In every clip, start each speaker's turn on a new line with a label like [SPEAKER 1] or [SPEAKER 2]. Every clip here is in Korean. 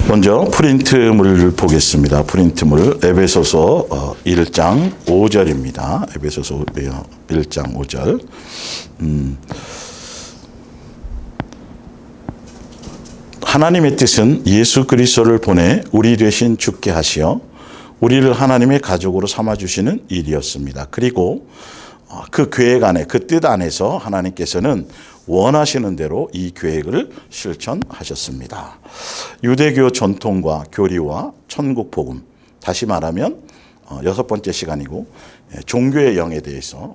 [SPEAKER 1] 먼저 프린트물을 보겠습니다. 프린트물 에베소서 1장 5절입니다. 에베소서 1장 5절. 하나님의 뜻은 예수 그리스도를 보내 우리 되신 주께 하시어 우리를 하나님의 가족으로 삼아주시는 일이었습니다. 그리고 그 계획 안에, 그 뜻 안에서 하나님께서는 원하시는 대로 이 계획을 실천하셨습니다. 유대교 전통과 교리와 천국 복음, 다시 말하면 6번째 시간이고 종교의 영에 대해서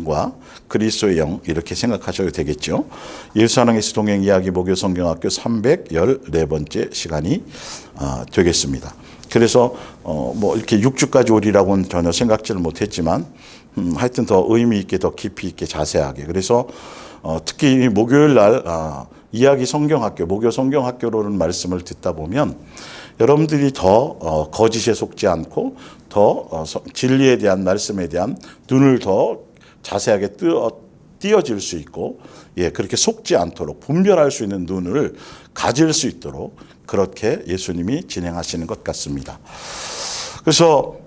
[SPEAKER 1] 과 그리스도의 영, 이렇게 생각하셔도 되겠죠. 예수하나님께서 동행 이야기 목요 성경학교 314번째 시간이 되겠습니다. 그래서 뭐 이렇게 6주까지 오리라고는 전혀 생각지를 못했지만 하여튼 더 의미 있게, 더 깊이 있게, 자세하게. 그래서 특히 목요일 날 이야기 성경학교, 목요 성경학교로는 말씀을 듣다 보면 여러분들이 더 거짓에 속지 않고 더 진리에 대한 말씀에 대한 눈을 더 자세하게 띄어질 수 있고, 그렇게 속지 않도록 분별할 수 있는 눈을 가질 수 있도록 그렇게 예수님이 진행하시는 것 같습니다. 그래서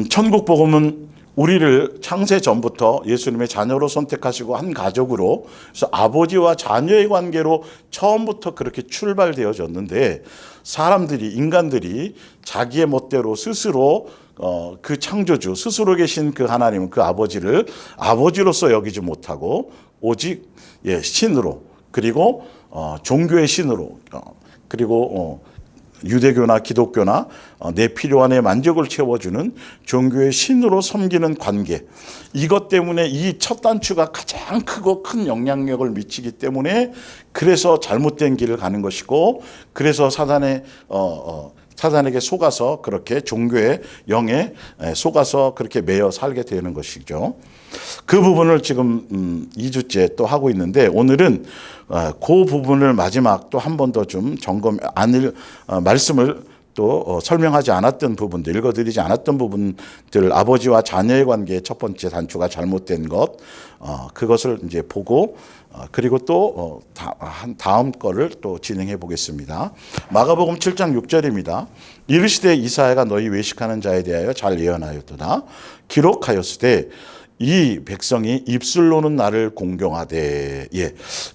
[SPEAKER 1] 천국 복음은 우리를 창세 전부터 예수님의 자녀로 선택하시고 한 가족으로, 그래서 아버지와 자녀의 관계로 처음부터 그렇게 출발되어졌는데, 사람들이, 인간들이 자기의 멋대로 스스로 그 창조주, 스스로 계신 그 하나님, 그 아버지를 아버지로서 여기지 못하고 오직 신으로, 그리고 종교의 신으로, 그리고 유대교나 기독교나 내 필요한 만족을 채워주는 종교의 신으로 섬기는 관계, 이것 때문에 이 첫 단추가 가장 크고 큰 영향력을 미치기 때문에 그래서 잘못된 길을 가는 것이고, 그래서 사단에게 속아서 그렇게 종교의 영에 속아서 그렇게 매여 살게 되는 것이죠. 그 부분을 지금 2주째 또 하고 있는데, 오늘은 그 부분을 마지막 또 한 번 더 좀 말씀을 또 설명하지 않았던 부분들, 읽어드리지 않았던 부분들, 아버지와 자녀의 관계의 첫 번째 단추가 잘못된 것, 그것을 이제 보고, 그리고 또 다음 거를 또 진행해 보겠습니다. 마가복음 7장 6절입니다. 이르시되 이사야가 너희 외식하는 자에 대하여 잘 예언하였도다. 기록하였으되 이 백성이 입술로는 나를 공경하되,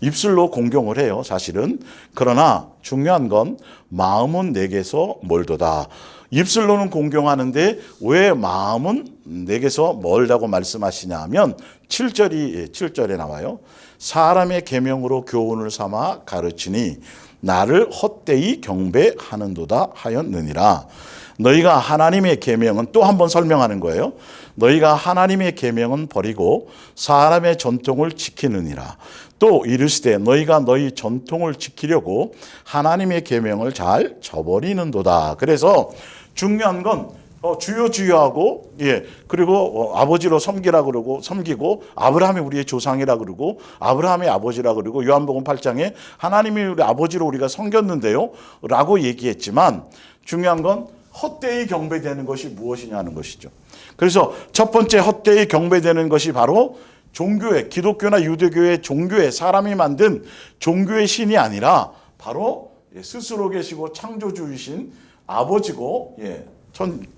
[SPEAKER 1] 입술로 공경을 해요, 사실은. 그러나 중요한 건 마음은 내게서 멀도다. 입술로는 공경하는데 왜 마음은 내게서 멀다고 말씀하시냐 하면 7절에 나와요. 사람의 계명으로 교훈을 삼아 가르치니 나를 헛되이 경배하는도다 하였느니라. 너희가 하나님의 계명은, 또 한 번 설명하는 거예요. 너희가 하나님의 계명은 버리고 사람의 전통을 지키느니라. 또 이르시되 너희가 너희 전통을 지키려고 하나님의 계명을 잘 저버리는도다. 그래서 중요한 건 주여 주여 하고, 그리고 아버지로 섬기라 그러고, 섬기고, 아브라함이 우리의 조상이라 그러고, 아브라함의 아버지라 그러고, 요한복음 8장에 하나님이 우리 아버지로 우리가 섬겼는데요 라고 얘기했지만, 중요한 건 헛되이 경배되는 것이 무엇이냐는 것이죠. 그래서 첫 번째 헛되이 경배되는 것이 바로 종교의, 기독교나 유대교의 종교의, 사람이 만든 종교의 신이 아니라 바로 스스로 계시고 창조주이신 아버지고,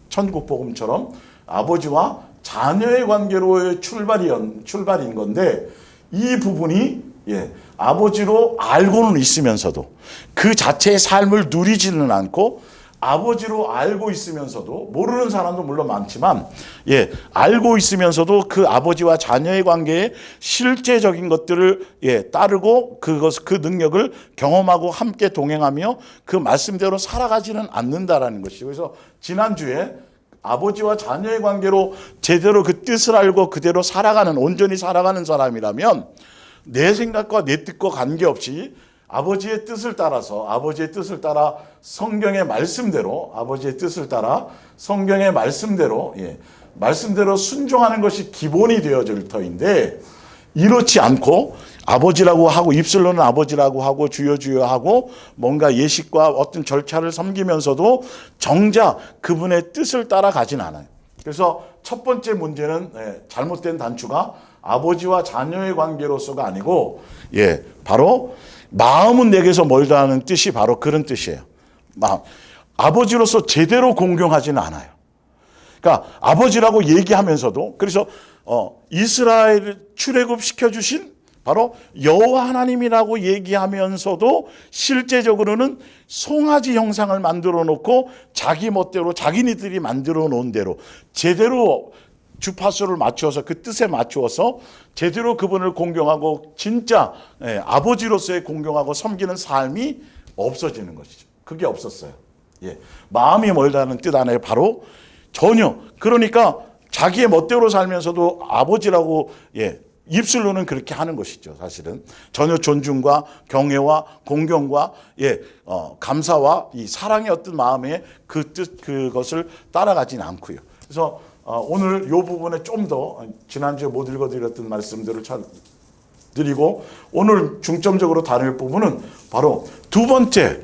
[SPEAKER 1] 천국 복음처럼 아버지와 자녀의 관계로의 출발인 건데, 이 부분이 아버지로 알고는 있으면서도 그 자체의 삶을 누리지는 않고, 아버지로 알고 있으면서도, 모르는 사람도 물론 많지만, 알고 있으면서도 그 아버지와 자녀의 관계에 실제적인 것들을 따르고 그 능력을 경험하고 함께 동행하며 그 말씀대로 살아가지는 않는다라는 것이죠. 그래서 지난주에 아버지와 자녀의 관계로 제대로 그 뜻을 알고 그대로 살아가는, 온전히 살아가는 사람이라면 내 생각과 내 뜻과 관계없이 아버지의 뜻을 따라서, 아버지의 뜻을 따라 성경의 말씀대로, 아버지의 뜻을 따라 성경의 말씀대로, 말씀대로 순종하는 것이 기본이 되어질 터인데, 이렇지 않고 아버지라고 하고, 입술로는 아버지라고 하고, 주여 주여 하고, 뭔가 예식과 어떤 절차를 섬기면서도 정작 그분의 뜻을 따라가진 않아요. 그래서 첫 번째 문제는, 잘못된 단추가 아버지와 자녀의 관계로서가 아니고, 바로 마음은 내게서 멀다는 뜻이 바로 그런 뜻이에요. 아버지로서 제대로 공경하지는 않아요. 그러니까 아버지라고 얘기하면서도, 그래서 이스라엘을 출애굽시켜 주신 바로 여호와 하나님이라고 얘기하면서도 실제적으로는 송아지 형상을 만들어 놓고 자기 멋대로 자기네들이 만들어 놓은 대로 제대로 주파수를 맞추어서 그 뜻에 맞추어서 제대로 그분을 공경하고 진짜 아버지로서의 공경하고 섬기는 삶이 없어지는 것이죠. 그게 없었어요. 마음이 멀다는 뜻 안에 바로 전혀, 그러니까 자기의 멋대로 살면서도 아버지라고 입술로는 그렇게 하는 것이죠. 사실은 전혀 존중과 경애와 공경과 감사와 이 사랑의 어떤 마음의 그 뜻, 그것을 따라가진 않고요. 그래서 오늘 이 부분에 좀 더 지난주에 못 읽어드렸던 말씀들을 드리고, 오늘 중점적으로 다룰 부분은 바로 두 번째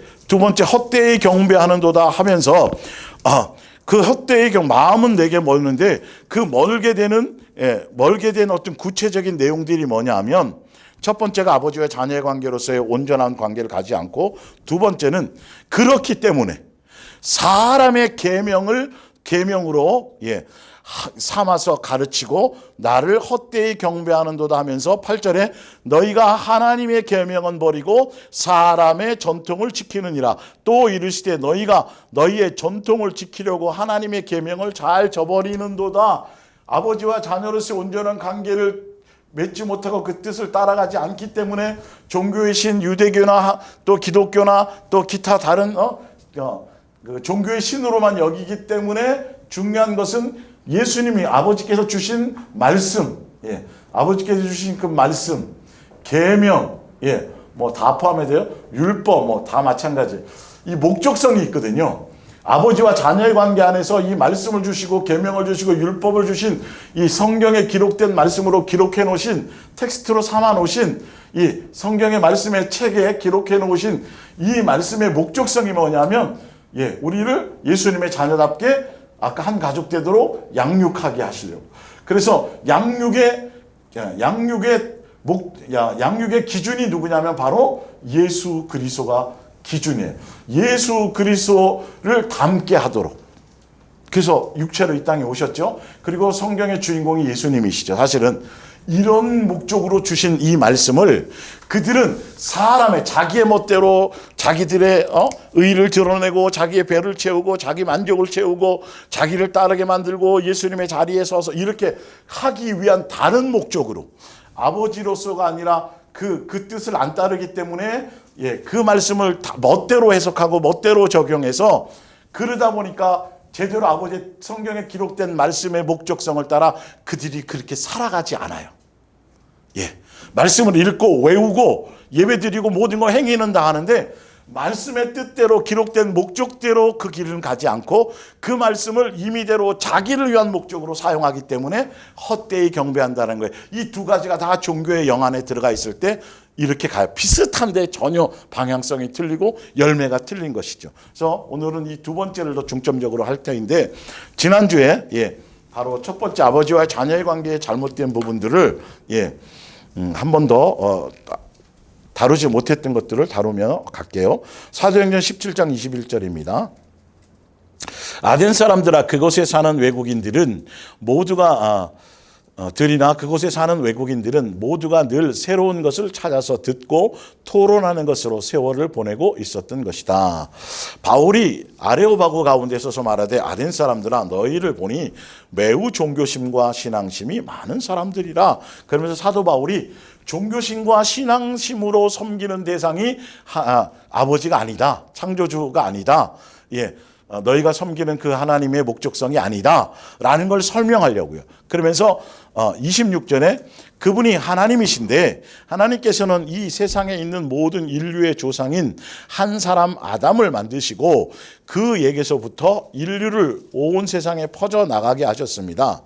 [SPEAKER 1] 헛되이 경배하는도다 하면서 그 헛되이 마음은 내게 멀는데 그 멀게 된 어떤 구체적인 내용들이 뭐냐 하면, 첫 번째가 아버지와 자녀의 관계로서의 온전한 관계를 가지 않고, 두 번째는 그렇기 때문에 사람의 계명으로 삼아서 가르치고 나를 헛되이 경배하는도다 하면서 8절에 너희가 하나님의 계명은 버리고 사람의 전통을 지키느니라. 또 이르시되 너희가 너희의 전통을 지키려고 하나님의 계명을 잘 저버리는도다. 아버지와 자녀로서의 온전한 관계를 맺지 못하고 그 뜻을 따라가지 않기 때문에 종교의 신, 유대교나 또 기독교나 또 기타 다른 그 종교의 신으로만 여기기 때문에 중요한 것은 예수님이 아버지께서 주신 말씀, 아버지께서 주신 그 말씀, 계명, 뭐 다 포함해서요, 율법, 뭐 다 마찬가지. 이 목적성이 있거든요. 아버지와 자녀의 관계 안에서 이 말씀을 주시고 계명을 주시고 율법을 주신 이 성경에 기록된 말씀으로 기록해 놓으신, 텍스트로 삼아 놓으신 이 성경의 말씀의 책에 기록해 놓으신 이 말씀의 목적성이 뭐냐면, 우리를 예수님의 자녀답게 아까 한 가족 되도록 양육하게 하시려고. 그래서 양육의 기준이 누구냐면 바로 예수 그리스도가 기준이에요. 예수 그리스도를 닮게 하도록. 그래서 육체로 이 땅에 오셨죠. 그리고 성경의 주인공이 예수님이시죠. 사실은 이런 목적으로 주신 이 말씀을 그들은 사람의 자기의 멋대로 자기들의 의를 드러내고 자기의 배를 채우고 자기 만족을 채우고 자기를 따르게 만들고 예수님의 자리에 서서 이렇게 하기 위한 다른 목적으로, 아버지로서가 아니라 그 뜻을 안 따르기 때문에 그 말씀을 멋대로 해석하고 멋대로 적용해서, 그러다 보니까 제대로 아버지의 성경에 기록된 말씀의 목적성을 따라 그들이 그렇게 살아가지 않아요. 말씀을 읽고 외우고 예배드리고 모든 거 행위는 다 하는데 말씀의 뜻대로 기록된 목적대로 그 길은 가지 않고 그 말씀을 임의대로 자기를 위한 목적으로 사용하기 때문에 헛되이 경배한다는 거예요. 이 두 가지가 다 종교의 영 안에 들어가 있을 때 이렇게 가요. 비슷한데 전혀 방향성이 틀리고 열매가 틀린 것이죠. 그래서 오늘은 이 두 번째를 더 중점적으로 할 터인데, 지난주에 바로 첫 번째 아버지와 자녀의 관계의 잘못된 부분들을 한 번 더 다루지 못했던 것들을 다루며 갈게요. 사도행전 17장 21절입니다. 아덴 사람들아, 그곳에 사는 외국인들은 모두가 들이나 그곳에 사는 외국인들은 모두가 늘 새로운 것을 찾아서 듣고 토론하는 것으로 세월을 보내고 있었던 것이다. 바울이 아레오바고 가운데 서서 말하되 아덴 사람들아, 너희를 보니 매우 종교심과 신앙심이 많은 사람들이라. 그러면서 사도 바울이 종교심과 신앙심으로 섬기는 대상이 아버지가 아니다, 창조주가 아니다, 너희가 섬기는 그 하나님의 목적성이 아니다 라는 걸 설명하려고요. 그러면서 26절에 그분이 하나님이신데 하나님께서는 이 세상에 있는 모든 인류의 조상인 한 사람 아담을 만드시고 그에게서부터 인류를 온 세상에 퍼져나가게 하셨습니다.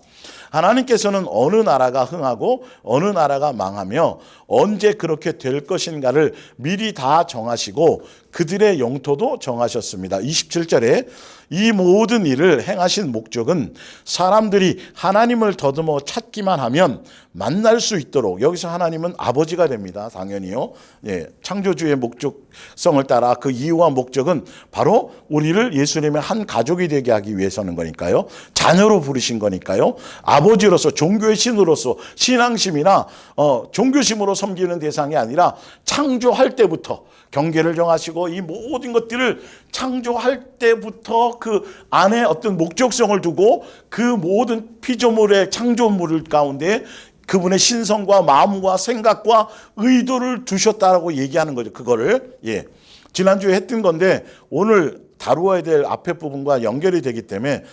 [SPEAKER 1] 하나님께서는 어느 나라가 흥하고 어느 나라가 망하며 언제 그렇게 될 것인가를 미리 다 정하시고 그들의 영토도 정하셨습니다. 27절에 이 모든 일을 행하신 목적은 사람들이 하나님을 더듬어 찾기만 하면 만날 수 있도록, 여기서 하나님은 아버지가 됩니다. 당연히요. 예, 창조주의 목적성을 따라 그 이유와 목적은 바로 우리를 예수님의 한 가족이 되게 하기 위해서는 거니까요. 자녀로 부르신 거니까요. 아버지로서, 종교의 신으로서 신앙심이나 종교심으로 섬기는 대상이 아니라 창조할 때부터 경계를 정하시고 이 모든 것들을 창조할 때부터 그 안에 어떤 목적성을 두고 그 모든 피조물의 창조물 가운데 그분의 신성과 마음과 생각과 의도를 두셨다라고 얘기하는 거죠. 그거를 지난주에 했던 건데 오늘 다루어야 될 앞에 부분과 연결이 되기 때문에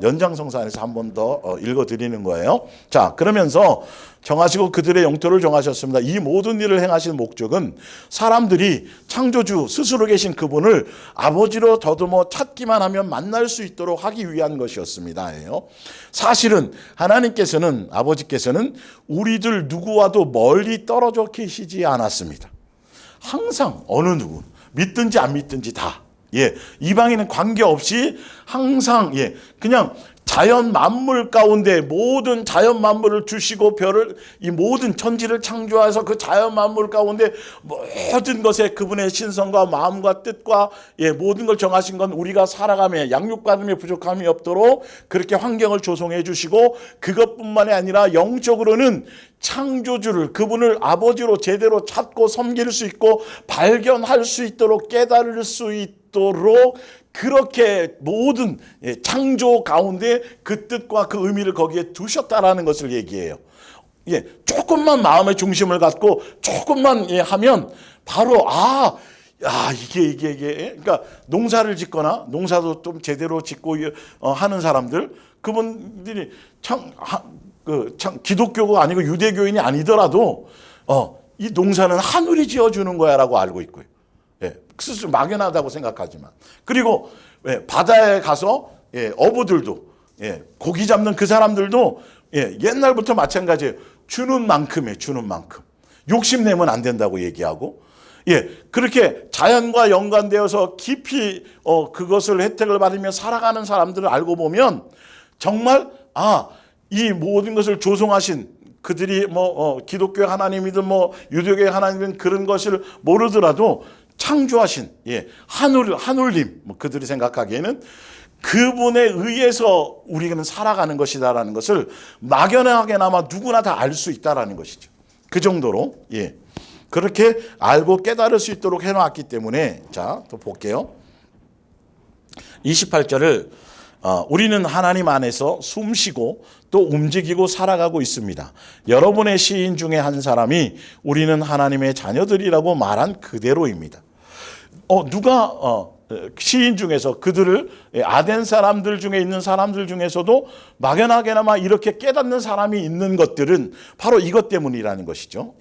[SPEAKER 1] 연장성산에서 한 번 더 읽어드리는 거예요. 자, 그러면서 정하시고 그들의 영토를 정하셨습니다. 이 모든 일을 행하신 목적은 사람들이 창조주 스스로 계신 그분을 아버지로 더듬어 찾기만 하면 만날 수 있도록 하기 위한 것이었습니다. 사실은 하나님께서는, 아버지께서는 우리들 누구와도 멀리 떨어져 계시지 않았습니다. 항상 어느 누구, 믿든지 안 믿든지 다, 이방인은 관계없이 항상 그냥 자연 만물 가운데 모든 자연 만물을 주시고 별을, 이 모든 천지를 창조해서 그 자연 만물 가운데 모든 것에 그분의 신성과 마음과 뜻과 모든 걸 정하신 건 우리가 살아가며 양육받음에 부족함이 없도록 그렇게 환경을 조성해 주시고, 그것뿐만이 아니라 영적으로는 창조주를, 그분을 아버지로 제대로 찾고 섬길 수 있고 발견할 수 있도록 깨달을 수 있도록 그렇게 모든 창조 가운데 그 뜻과 그 의미를 거기에 두셨다라는 것을 얘기해요. 조금만 마음의 중심을 갖고 조금만 하면 바로 이게 그러니까 농사를 짓거나 농사도 좀 제대로 짓고 하는 사람들, 그분들이 참 기독교가 아니고 유대교인이 아니더라도 이 농사는 하늘이 지어주는 거야라고 알고 있고요. 스스로 막연하다고 생각하지만, 그리고 바다에 가서 어부들도 고기 잡는 그 사람들도 옛날부터 마찬가지예요. 주는 만큼에 주는 만큼 욕심내면 안 된다고 얘기하고, 그렇게 자연과 연관되어서 깊이 그것을 혜택을 받으며 살아가는 사람들을 알고 보면 정말 이 모든 것을 조성하신 그들이 기독교의 하나님이든 유대교의 하나님이든 그런 것을 모르더라도 창조하신 하늘님, 그들이 생각하기에는 그분에 의해서 우리는 살아가는 것이다라는 것을 막연하게나마 누구나 다 알 수 있다라는 것이죠. 그 정도로 그렇게 알고 깨달을 수 있도록 해놨기 때문에, 자, 또 볼게요. 28절을 우리는 하나님 안에서 숨쉬고 또 움직이고 살아가고 있습니다. 여러분의 시인 중에 한 사람이 우리는 하나님의 자녀들이라고 말한 그대로입니다. 누가 시인 중에서 그들을 아덴 사람들 중에 있는 사람들 중에서도 막연하게나마 이렇게 깨닫는 사람이 있는 것들은 바로 이것 때문이라는 것이죠.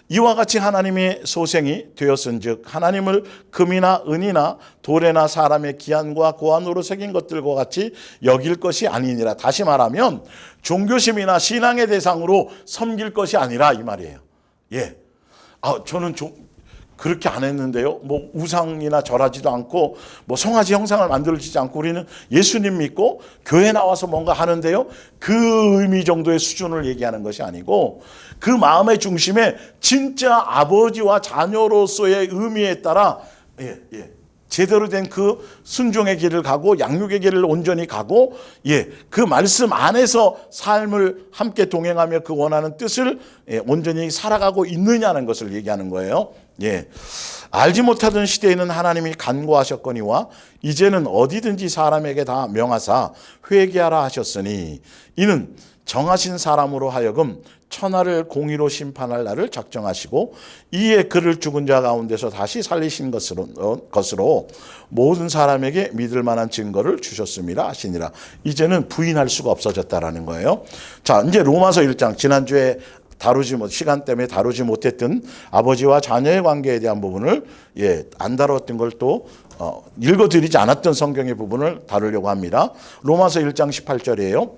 [SPEAKER 1] 이와 같이 하나님의 소생이 되었은즉 하나님을 금이나 은이나 돌에나 사람의 기한과 고한으로 새긴 것들과 같이 여길 것이 아니니라. 다시 말하면 종교심이나 신앙의 대상으로 섬길 것이 아니라 이 말이에요. 저는 그렇게 안 했는데요. 우상이나 절하지도 않고 송아지 형상을 만들지도 않고 우리는 예수님 믿고 교회 나와서 뭔가 하는데요. 그 의미 정도의 수준을 얘기하는 것이 아니고 그 마음의 중심에 진짜 아버지와 자녀로서의 의미에 따라 제대로 된 그 순종의 길을 가고 양육의 길을 온전히 가고 그 말씀 안에서 삶을 함께 동행하며 그 원하는 뜻을 온전히 살아가고 있느냐는 것을 얘기하는 거예요. 알지 못하던 시대에는 하나님이 간구하셨거니와 이제는 어디든지 사람에게 다 명하사 회개하라 하셨으니 이는 정하신 사람으로 하여금 천하를 공의로 심판할 날을 작정하시고 이에 그를 죽은 자 가운데서 다시 살리신 것으로 모든 사람에게 믿을 만한 증거를 주셨습니다 하시니라. 이제는 부인할 수가 없어졌다라는 거예요. 자, 이제 로마서 1장, 지난주에 시간 때문에 다루지 못했던 아버지와 자녀의 관계에 대한 부분을 안 다뤘던 걸 또 읽어드리지 않았던 성경의 부분을 다루려고 합니다. 로마서 1장 18절이에요.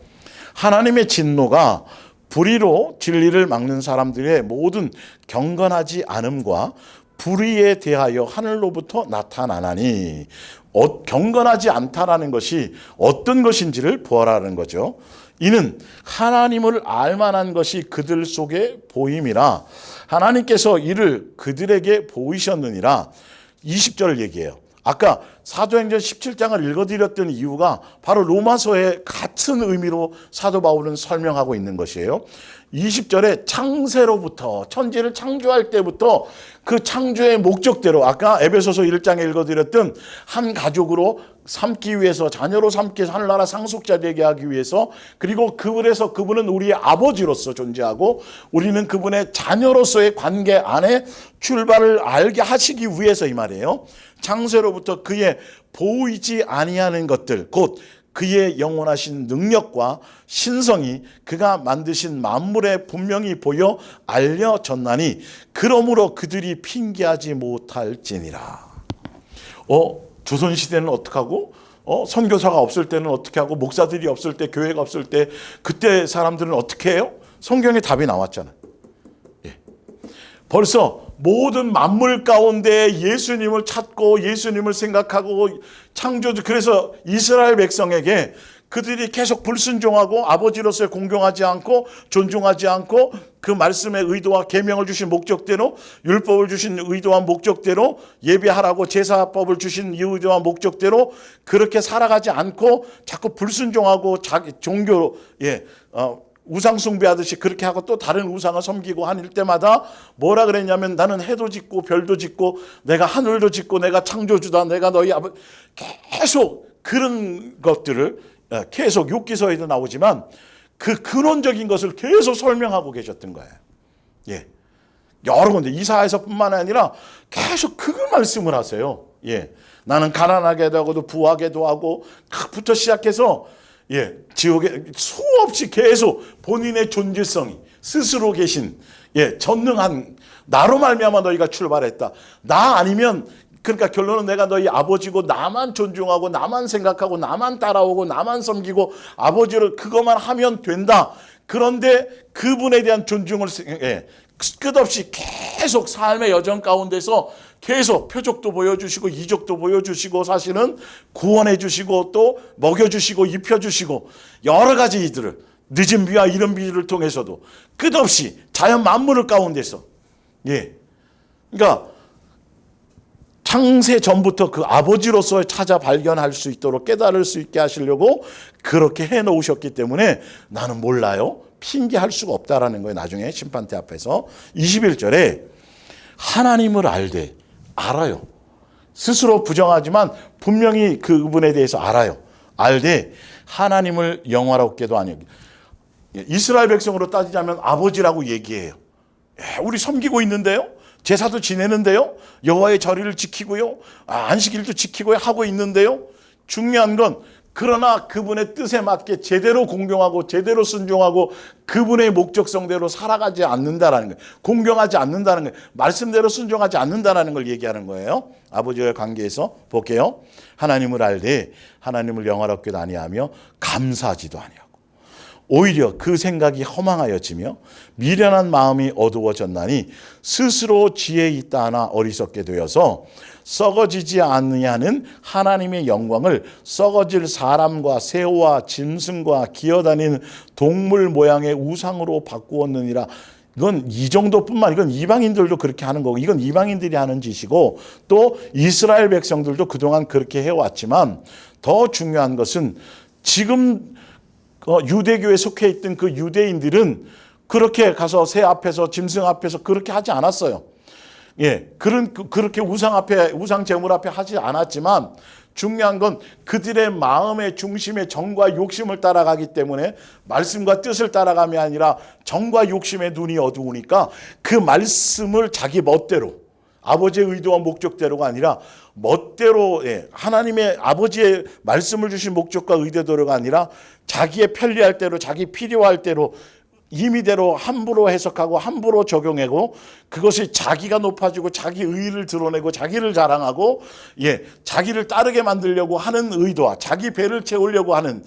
[SPEAKER 1] 하나님의 진노가 불의로 진리를 막는 사람들의 모든 경건하지 않음과 불의에 대하여 하늘로부터 나타나나니, 경건하지 않다라는 것이 어떤 것인지를 보아라는 거죠. 이는 하나님을 알만한 것이 그들 속에 보임이라 하나님께서 이를 그들에게 보이셨느니라. 20절 얘기해요. 아까 사도행전 17장을 읽어드렸던 이유가 바로 로마서의 같은 의미로 사도 바울은 설명하고 있는 것이에요. 20절에 창세로부터, 천지를 창조할 때부터 그 창조의 목적대로, 아까 에베소서 1장에 읽어드렸던 한 가족으로 삼기 위해서, 자녀로 삼기 위해서, 하늘나라 상속자 되게 하기 위해서, 그리고 그분에서 그분은 우리의 아버지로서 존재하고 우리는 그분의 자녀로서의 관계 안에 출발을 알게 하시기 위해서 이 말이에요. 창세로부터 그의 보이지 아니하는 것들, 곧 그의 영원하신 능력과 신성이 그가 만드신 만물에 분명히 보여 알려졌나니 그러므로 그들이 핑계하지 못할지니라. 조선시대는 어떻게 하고, 선교사가 없을 때는 어떻게 하고, 목사들이 없을 때, 교회가 없을 때, 그때 사람들은 어떻게 해요? 성경에 답이 나왔잖아요. 예. 벌써 모든 만물 가운데 예수님을 찾고 예수님을 생각하고 창조주, 그래서 이스라엘 백성에게 그들이 계속 불순종하고 아버지로서의 공경하지 않고 존중하지 않고 그 말씀의 의도와 계명을 주신 목적대로, 율법을 주신 의도와 목적대로, 예배하라고 제사법을 주신 의도와 목적대로 그렇게 살아가지 않고 자꾸 불순종하고 자기 종교로 우상 숭배하듯이 그렇게 하고 또 다른 우상을 섬기고 하는 때마다 뭐라 그랬냐면, 나는 해도 짓고 별도 짓고 내가 하늘도 짓고 내가 창조주다, 내가 너희 아버지, 계속 그런 것들을 계속 욥기서에도 나오지만 그 근원적인 것을 계속 설명하고 계셨던 거예요. 예. 여러 군데 이사야서뿐만 아니라 계속 그 말씀을 하세요. 예. 나는 가난하게도 하고 부하게도 하고 부터 시작해서 지옥에 수없이 계속 본인의 존재성이 스스로 계신 전능한 나로 말미암아 너희가 출발했다. 나 아니면, 그러니까 결론은 내가 너희 아버지고 나만 존중하고 나만 생각하고 나만 따라오고 나만 섬기고 아버지를 그것만 하면 된다. 그런데 그분에 대한 존중을 끝없이 계속 삶의 여정 가운데서 계속 표적도 보여주시고 이적도 보여주시고 사실은 구원해 주시고 또 먹여주시고 입혀주시고 여러 가지 이들을 늦은 비와 이른 비를 통해서도 끝없이 자연 만물을 가운데서 그러니까 창세 전부터 그 아버지로서 찾아 발견할 수 있도록 깨달을 수 있게 하시려고 그렇게 해놓으셨기 때문에 나는 몰라요, 핑계할 수가 없다라는 거예요. 나중에 심판대 앞에서 21절에 하나님을 알아요. 스스로 부정하지만 분명히 그분에 대해서 알되 하나님을 영화롭게도 아니요. 이스라엘 백성으로 따지자면 아버지라고 얘기해요. 우리 섬기고 있는데요, 제사도 지내는데요, 여호와의 절일을 지키고요, 안식일도 지키고요 하고 있는데요. 중요한 건 그러나 그분의 뜻에 맞게 제대로 공경하고 제대로 순종하고 그분의 목적성대로 살아가지 않는다라는 거예요. 공경하지 않는다는 거예요. 말씀대로 순종하지 않는다라는 걸 얘기하는 거예요. 아버지와의 관계에서 볼게요. 하나님을 알되 하나님을 영화롭게도 아니하며 감사하지도 아니하고 오히려 그 생각이 허망하여지며 미련한 마음이 어두워졌나니 스스로 지혜 있다 하나 어리석게 되어서 썩어지지 아니하는 하나님의 영광을 썩어질 사람과 새와 짐승과 기어다니는 동물 모양의 우상으로 바꾸었느니라. 이건 이 정도뿐만, 이건 이방인들도 그렇게 하는 거고, 이건 이방인들이 하는 짓이고, 또 이스라엘 백성들도 그동안 그렇게 해왔지만 더 중요한 것은 지금 유대교에 속해 있던 그 유대인들은 그렇게 가서 새 앞에서 짐승 앞에서 그렇게 하지 않았어요. 그렇게 우상 제물 앞에 하지 않았지만 중요한 건 그들의 마음의 중심의 정과 욕심을 따라가기 때문에 말씀과 뜻을 따라감이 아니라 정과 욕심의 눈이 어두우니까 그 말씀을 자기 멋대로, 아버지의 의도와 목적대로가 아니라 멋대로, 하나님의 아버지의 말씀을 주신 목적과 의도대로가 아니라 자기의 편리할 대로, 자기 필요할 대로 임의대로 함부로 해석하고 함부로 적용하고 그것이 자기가 높아지고 자기 의의를 드러내고 자기를 자랑하고 자기를 따르게 만들려고 하는 의도와 자기 배를 채우려고 하는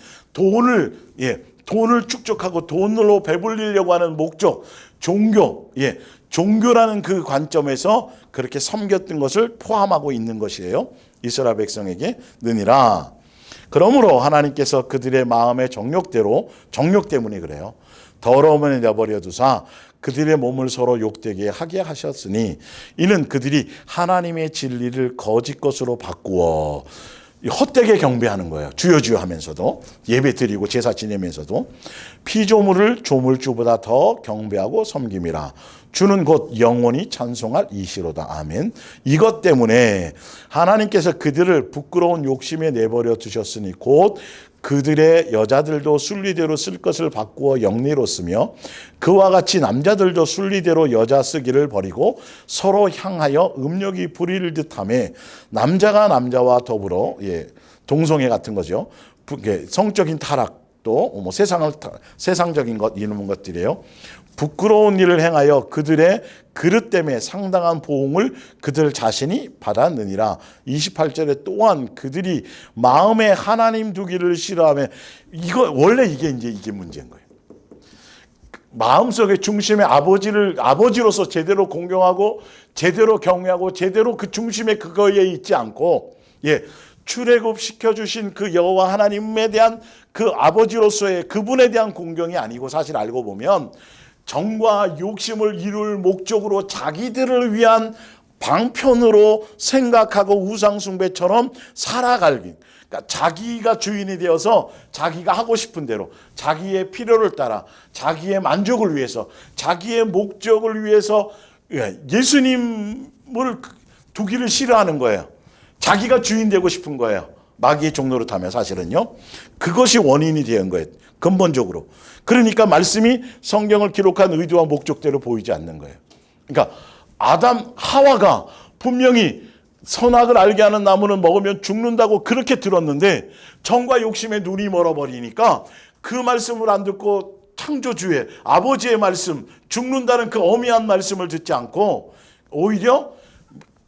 [SPEAKER 1] 돈을 축적하고 돈으로 배불리려고 하는 목적, 종교, 종교라는 그 관점에서 그렇게 섬겼던 것을 포함하고 있는 것이에요. 이스라엘 백성에게 느니라. 그러므로 하나님께서 그들의 마음의 정욕 때문에 그래요. 더러움을 내버려 두사 그들의 몸을 서로 욕되게 하게 하셨으니 이는 그들이 하나님의 진리를 거짓 것으로 바꾸어 헛되게 경배하는 거예요. 주여 주여 하면서도 예배 드리고 제사 지내면서도 피조물을 조물주보다 더 경배하고 섬김이라. 주는 곧 영원히 찬송할 이시로다. 아멘. 이것 때문에 하나님께서 그들을 부끄러운 욕심에 내버려 두셨으니 곧 그들의 여자들도 순리대로 쓸 것을 바꾸어 영리로 쓰며 그와 같이 남자들도 순리대로 여자 쓰기를 버리고 서로 향하여 음욕이 부릴 듯하며 남자가 남자와 더불어 동성애 같은 거죠. 성적인 타락도 뭐 세상적인 것 이런 것들이에요. 부끄러운 일을 행하여 그들의 그릇 때문에 상당한 보응을 그들 자신이 받았느니라. 28절에 또한 그들이 마음에 하나님 두기를 싫어하며 원래 이게 문제인 거예요. 마음속의 중심에 아버지로서 제대로 공경하고 제대로 경외하고 제대로 그 중심에 그거에 있지 않고 출애굽 시켜주신 그 여호와 하나님에 대한 그 아버지로서의 그분에 대한 공경이 아니고 사실 알고 보면 정과 욕심을 이룰 목적으로 자기들을 위한 방편으로 생각하고 우상숭배처럼 살아가기. 그러니까 자기가 주인이 되어서 자기가 하고 싶은 대로 자기의 필요를 따라 자기의 만족을 위해서 자기의 목적을 위해서 예수님을 두기를 싫어하는 거예요. 자기가 주인 되고 싶은 거예요. 마귀의 종로로 타면 사실은요. 그것이 원인이 된 거예요. 근본적으로. 그러니까 말씀이 성경을 기록한 의도와 목적대로 보이지 않는 거예요. 그러니까 아담, 하와가 분명히 선악을 알게 하는 나무는 먹으면 죽는다고 그렇게 들었는데 정과 욕심에 눈이 멀어버리니까 그 말씀을 안 듣고 창조주의 아버지의 말씀, 죽는다는 그 어미한 말씀을 듣지 않고 오히려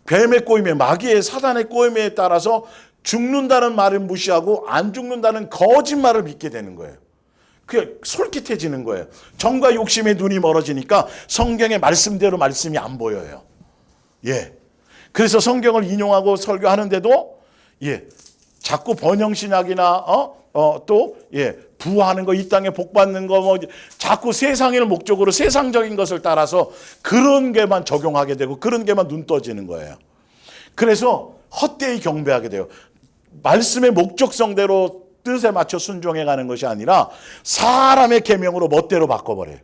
[SPEAKER 1] 뱀의 꼬임에 마귀의 사단의 꼬임에 따라서 죽는다는 말을 무시하고 안 죽는다는 거짓말을 믿게 되는 거예요. 그게 솔깃해지는 거예요. 정과 욕심에 눈이 멀어지니까 성경의 말씀대로 말씀이 안 보여요. 그래서 성경을 인용하고 설교하는데도 자꾸 번영신학이나 부하는 거, 이 땅에 복 받는 거, 자꾸 세상의 목적으로 세상적인 것을 따라서 그런 게만 적용하게 되고 그런 게만 눈 떠지는 거예요. 그래서 헛되이 경배하게 돼요. 말씀의 목적성대로 뜻에 맞춰 순종해 가는 것이 아니라 사람의 계명으로 멋대로 바꿔버려요.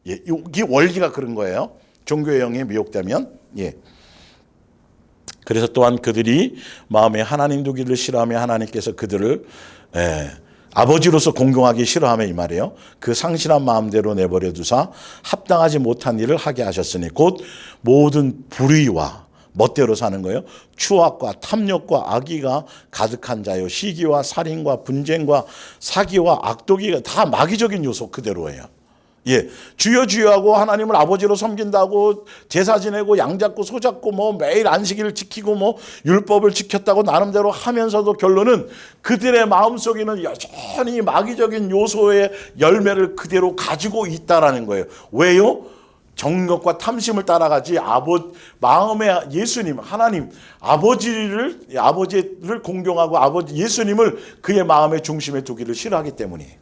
[SPEAKER 1] 이 원리가 그런 거예요. 종교의 영에 미혹되면. 그래서 또한 그들이 마음에 하나님 두기를 싫어하며 하나님께서 그들을 아버지로서 공경하기 싫어하며 이 말이에요. 그 상실한 마음대로 내버려 두사 합당하지 못한 일을 하게 하셨으니 곧 모든 불의와 멋대로 사는 거예요. 추악과 탐욕과 악의가 가득한 자요. 시기와 살인과 분쟁과 사기와 악독이가 다 마귀적인 요소 그대로예요. 주여 주여하고 하나님을 아버지로 섬긴다고 제사 지내고 양 잡고 소 잡고 뭐 매일 안식일을 지키고 뭐 율법을 지켰다고 나름대로 하면서도 결론은 그들의 마음속에는 여전히 마귀적인 요소의 열매를 그대로 가지고 있다라는 거예요. 왜요? 정욕과 탐심을 따라가지 마음에 예수님 하나님 아버지를 공경하고 예수님을 그의 마음의 중심에 두기를 싫어하기 때문이에요.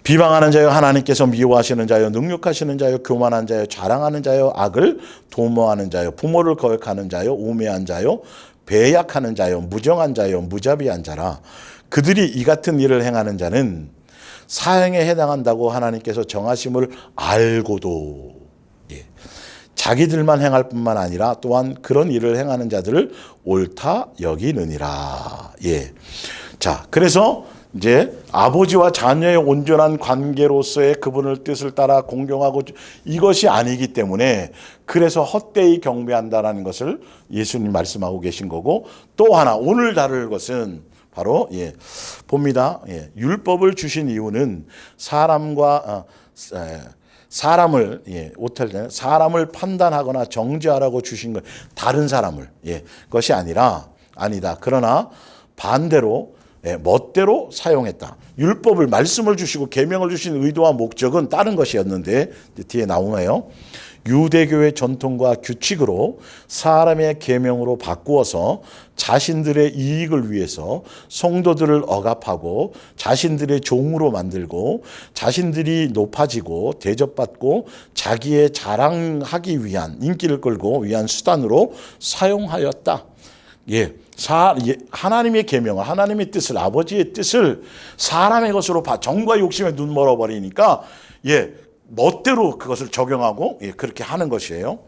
[SPEAKER 1] 비방하는 자여 하나님께서 미워하시는 자여 능욕하시는 자여 교만한 자여 자랑하는 자여 악을 도모하는 자여 부모를 거역하는 자여 우매한 자여 배약하는 자여 무정한 자여 무자비한 자라. 그들이 이 같은 일을 행하는 자는 사형에 해당한다고 하나님께서 정하심을 알고도 자기들만 행할 뿐만 아니라 또한 그런 일을 행하는 자들을 옳다 여기느니라. 자, 그래서 이제 아버지와 자녀의 온전한 관계로서의 그분의 뜻을 따라 공경하고 이것이 아니기 때문에 그래서 헛되이 경배한다라는 것을 예수님 말씀하고 계신 거고, 또 하나 오늘 다룰 것은 바로 봅니다. 율법을 주신 이유는 사람을 사람을 판단하거나 정죄하라고 주신 것, 다른 사람을 것이 아니다. 그러나 반대로 멋대로 사용했다. 율법을 말씀을 주시고 계명을 주신 의도와 목적은 다른 것이었는데 뒤에 나오네요. 유대교의 전통과 규칙으로 사람의 계명으로 바꾸어서 자신들의 이익을 위해서 성도들을 억압하고 자신들의 종으로 만들고 자신들이 높아지고 대접받고 자기의 자랑하기 위한 인기를 끌고 위한 수단으로 사용하였다. 하나님의 계명을 하나님의 뜻을 아버지의 뜻을 사람의 것으로 정과 욕심에 눈 멀어버리니까 멋대로 그것을 적용하고 그렇게 하는 것이에요.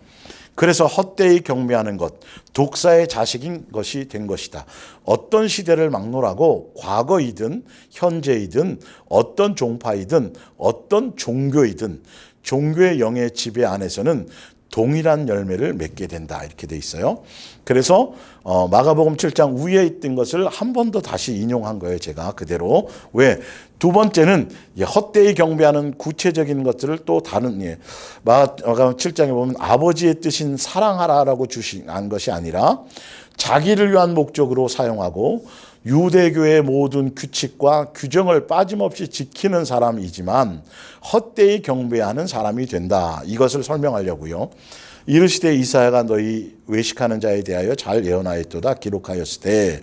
[SPEAKER 1] 그래서 헛되이 경배하는 것, 독사의 자식인 것이 된 것이다. 어떤 시대를 막론하고 과거이든 현재이든 어떤 종파이든 어떤 종교이든 종교의 영의 지배 안에서는 동일한 열매를 맺게 된다. 이렇게 돼 있어요. 그래서 마가복음 7장 위에 있던 것을 한 번 더 다시 인용한 거예요. 제가 그대로. 왜? 두 번째는 헛되이 경배하는 구체적인 것들을 또 다른 마가복음 7장에 보면 아버지의 뜻인 사랑하라라고 주신 것이 아니라 자기를 위한 목적으로 사용하고 유대교의 모든 규칙과 규정을 빠짐없이 지키는 사람이지만 헛되이 경배하는 사람이 된다. 이것을 설명하려고요. 이르시되 이사야가 너희 외식하는 자에 대하여 잘 예언하였도다 기록하였을 때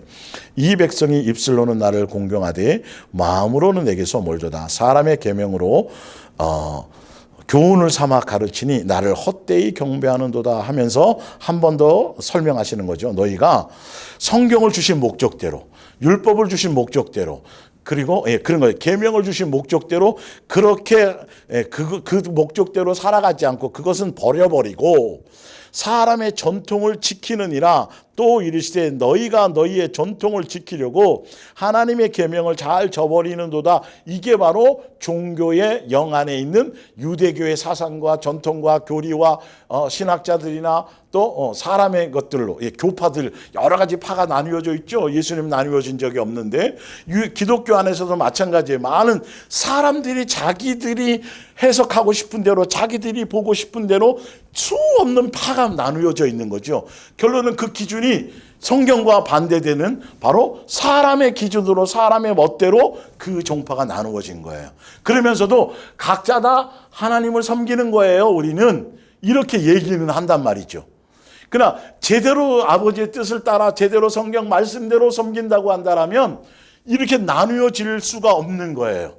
[SPEAKER 1] 이 백성이 입술로는 나를 공경하되 마음으로는 내게서 멀도다. 사람의 계명으로 교훈을 삼아 가르치니 나를 헛되이 경배하는도다 하면서 한 번 더 설명하시는 거죠. 너희가 성경을 주신 목적대로 율법을 주신 목적대로 그리고 그런 거예요. 계명을 주신 목적대로 그렇게 그 목적대로 살아가지 않고 그것은 버려버리고 사람의 전통을 지키느니라. 또 이르시되 너희가 너희의 전통을 지키려고 하나님의 계명을 잘 저버리는도다. 이게 바로 종교의 영 안에 있는 유대교의 사상과 전통과 교리와 신학자들이나 또 사람의 것들로 교파들 여러 가지 파가 나뉘어져 있죠. 예수님 나뉘어진 적이 없는데 기독교 안에서도 마찬가지예요. 많은 사람들이 자기들이 해석하고 싶은 대로 자기들이 보고 싶은 대로 수 없는 파가 나누어져 있는 거죠. 결론은 그 기준이 성경과 반대되는 바로 사람의 기준으로 사람의 멋대로 그 종파가 나누어진 거예요. 그러면서도 각자 다 하나님을 섬기는 거예요. 우리는 이렇게 얘기는 한단 말이죠. 그러나 제대로 아버지의 뜻을 따라 제대로 성경 말씀대로 섬긴다고 한다면 이렇게 나누어질 수가 없는 거예요.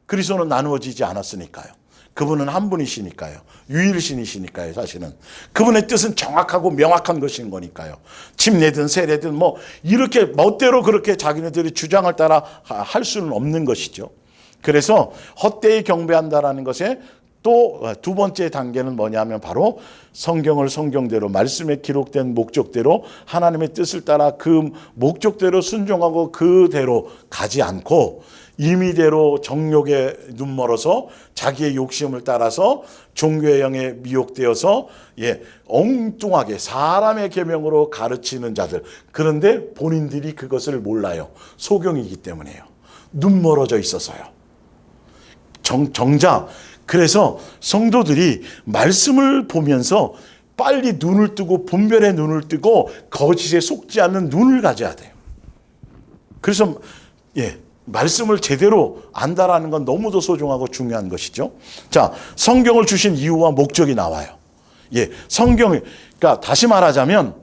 [SPEAKER 1] 그리스도는 나누어지지 않았으니까요. 그분은 한 분이시니까요. 유일신이시니까요. 사실은 그분의 뜻은 정확하고 명확한 것인 거니까요. 침례든 세례든 이렇게 멋대로 그렇게 자기네들이 주장을 따라 할 수는 없는 것이죠. 그래서 헛되이 경배한다라는 것에 또 두 번째 단계는 뭐냐면 바로 성경을 성경대로 말씀에 기록된 목적대로 하나님의 뜻을 따라 그 목적대로 순종하고 그대로 가지 않고 임의대로 정욕에 눈멀어서 자기의 욕심을 따라서 종교의 영에 미혹되어서 엉뚱하게 사람의 계명으로 가르치는 자들. 그런데 본인들이 그것을 몰라요. 소경이기 때문에요. 눈멀어져 있어서요. 정작 그래서 성도들이 말씀을 보면서 빨리 눈을 뜨고 분별의 눈을 뜨고 거짓에 속지 않는 눈을 가져야 돼요. 그래서 말씀을 제대로 안다라는 건 너무도 소중하고 중요한 것이죠. 자, 성경을 주신 이유와 목적이 나와요. 그러니까 다시 말하자면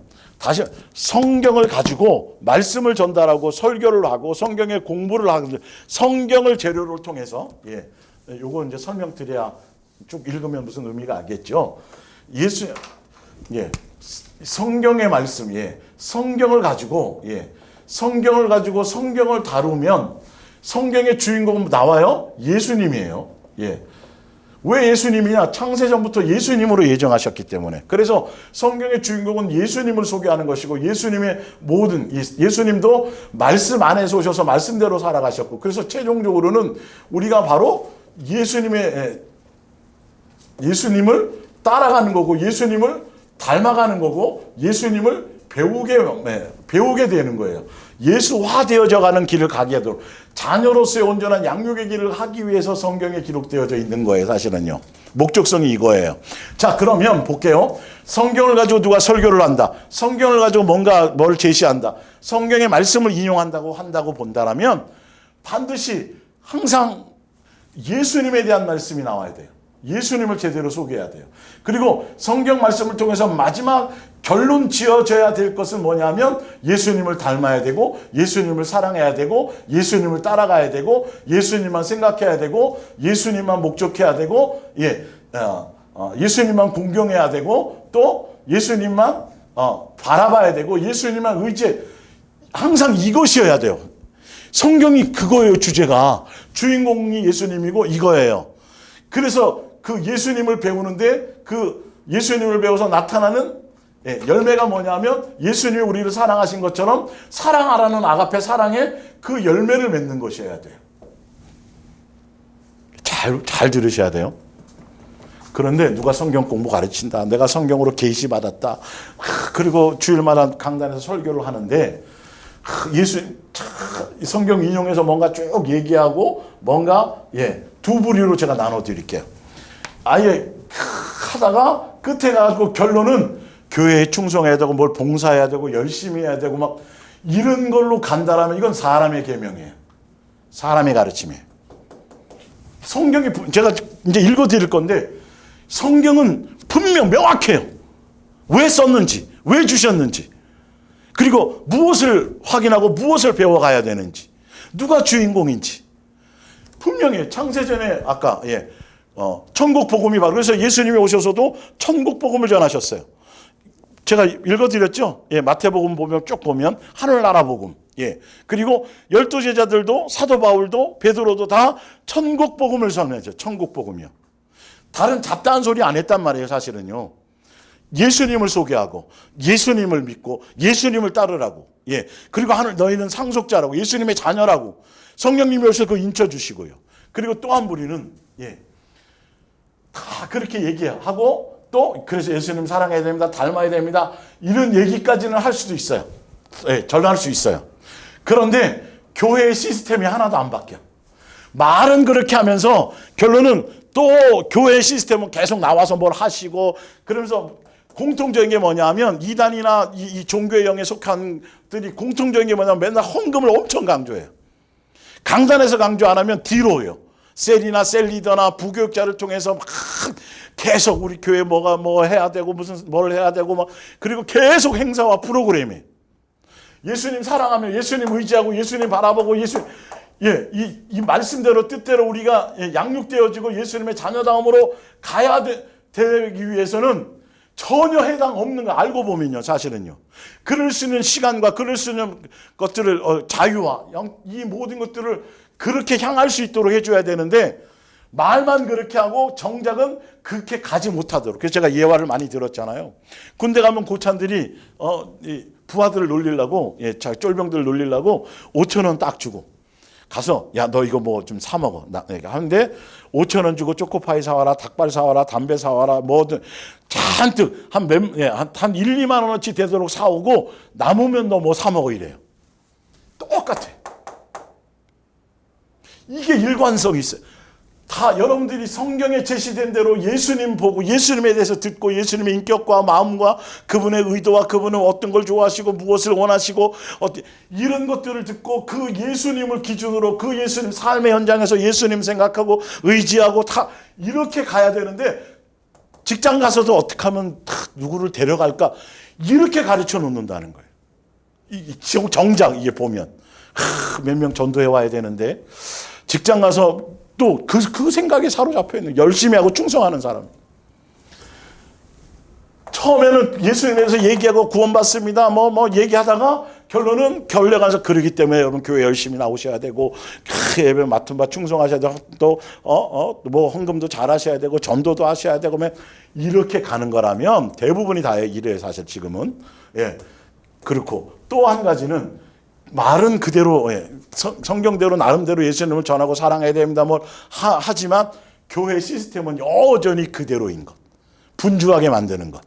[SPEAKER 1] 성경을 가지고 말씀을 전달하고 설교를 하고 성경의 공부를 하고 성경을 재료를 통해서 요거 이제 설명드려야 쭉 읽으면 무슨 의미가 알겠죠. 성경의 말씀, 성경을 가지고 성경을 다루면 성경의 주인공은 나와요? 예수님이에요. 왜 예수님이냐? 창세전부터 예수님으로 예정하셨기 때문에. 그래서 성경의 주인공은 예수님을 소개하는 것이고 예수님의 예수님도 말씀 안에서 오셔서 말씀대로 살아가셨고 그래서 최종적으로는 우리가 바로 예수님을 따라가는 거고 예수님을 닮아가는 거고 예수님을 배우게 되는 거예요. 예수화 되어져 가는 길을 가게 하도록 자녀로서의 온전한 양육의 길을 하기 위해서 성경에 기록되어져 있는 거예요. 사실은요. 목적성이 이거예요. 자, 그러면 볼게요. 성경을 가지고 누가 설교를 한다. 성경을 가지고 뭔가 뭘 제시한다. 성경의 말씀을 인용한다고 본다라면 반드시 항상 예수님에 대한 말씀이 나와야 돼요. 예수님을 제대로 소개해야 돼요. 그리고 성경 말씀을 통해서 마지막 결론 지어져야 될 것은 뭐냐면 예수님을 닮아야 되고 예수님을 사랑해야 되고 예수님을 따라가야 되고 예수님만 생각해야 되고 예수님만 목적해야 되고 예수님만 공경해야 되고 또 예수님만 바라봐야 되고 예수님만 의지해. 항상 이것이어야 돼요. 성경이 그거예요. 주제가. 주인공이 예수님이고 이거예요. 그래서 그 예수님을 배우는데 그 예수님을 배워서 나타나는 열매가 뭐냐면 예수님이 우리를 사랑하신 것처럼 사랑하라는 아가페 사랑의 그 열매를 맺는 것이어야 돼요. 잘 들으셔야 돼요. 그런데 누가 성경 공부 가르친다. 내가 성경으로 계시 받았다. 그리고 주일마다 강단에서 설교를 하는데 성경 인용해서 뭔가 쭉 얘기하고 뭔가 두 부류로 제가 나눠 드릴게요. 아예 하다가 끝에 가서 결론은 교회에 충성해야 되고 뭘 봉사해야 되고 열심히 해야 되고 막 이런 걸로 간다라면 이건 사람의 계명이에요. 사람의 가르침이에요. 성경이 제가 이제 읽어 드릴 건데 성경은 분명 명확해요. 왜 썼는지, 왜 주셨는지, 그리고 무엇을 확인하고 무엇을 배워가야 되는지, 누가 주인공인지 분명히 창세전에 아까 천국 복음이 바로 그래서 예수님이 오셔서도 천국 복음을 전하셨어요. 제가 읽어드렸죠. 마태복음 보면 쭉 보면 하늘나라 복음. 그리고 12 제자들도 사도 바울도 베드로도 다 천국 복음을 전했죠. 천국 복음이요. 다른 잡다한 소리 안 했단 말이에요. 사실은요. 예수님을 소개하고 예수님을 믿고 예수님을 따르라고. 그리고 하늘 너희는 상속자라고 예수님의 자녀라고 성령님이 오셔서 그거 인쳐주시고요. 그리고 또 한 무리는 다 그렇게 얘기하고 또 그래서 예수님 사랑해야 됩니다. 닮아야 됩니다. 이런 얘기까지는 할 수도 있어요. 전할 수 있어요. 그런데 교회의 시스템이 하나도 안 바뀌어. 말은 그렇게 하면서 결론은 또 교회의 시스템은 계속 나와서 뭘 하시고 그러면서 공통적인 게 뭐냐면 이단이나 이 종교의 영에 속한 들이 공통적인 게 뭐냐면 맨날 헌금을 엄청 강조해요. 강단에서 강조 안 하면 뒤로요. 셀이나 셀리더나 부교육자를 통해서 막 계속 우리 교회 뭐 해야 되고 무슨 뭘 해야 되고 막 그리고 계속 행사와 프로그램에 예수님 사랑하며 예수님 의지하고 예수님 바라보고 이 말씀대로 뜻대로 우리가 양육되어지고 예수님의 자녀다움으로 가야 되기 위해서는 전혀 해당 없는 거 알고 보면요. 사실은요. 그럴 수 있는 시간과 그럴 수 있는 것들을 자유와 이 모든 것들을 그렇게 향할 수 있도록 해줘야 되는데 말만 그렇게 하고 정작은 그렇게 가지 못하도록. 그래서 제가 예화를 많이 들었잖아요. 군대 가면 고참들이 부하들을 놀리려고 쫄병들을 놀리려고 5,000원 딱 주고 가서 야 너 이거 뭐 좀 사 먹어 하는데 5,000원 주고 초코파이 사와라 닭발 사와라 담배 사와라 뭐든 잔뜩 한 1, 2만 원어치 되도록 사오고 남으면 너 뭐 사 먹어 이래요. 똑같아. 이게 일관성이 있어요. 다 여러분들이 성경에 제시된 대로 예수님 보고 예수님에 대해서 듣고 예수님의 인격과 마음과 그분의 의도와 그분은 어떤 걸 좋아하시고 무엇을 원하시고 이런 것들을 듣고 그 예수님을 기준으로 그 예수님 삶의 현장에서 예수님 생각하고 의지하고 다 이렇게 가야 되는데 직장 가서도 어떻게 하면 누구를 데려갈까 이렇게 가르쳐 놓는다는 거예요. 정작 이게 보면 몇 명 전도해 와야 되는데 직장 가서 또 그 생각에 사로잡혀 있는 열심히 하고 충성하는 사람. 처음에는 예수님에 대해서 얘기하고 구원받습니다. 뭐 얘기하다가 결론은 결례 가서 그러기 때문에 여러분 교회 열심히 나오셔야 되고 예배 맡은 바 충성하셔야 되고 또 뭐 헌금도 잘 하셔야 되고 전도도 하셔야 되고 이렇게 가는 거라면 대부분이 다 이래요. 사실 지금은. 그렇고 또 한 가지는 말은 그대로 성경대로 나름대로 예수님을 전하고 사랑해야 됩니다. 뭘 하지만 교회 시스템은 여전히 그대로인 것. 분주하게 만드는 것.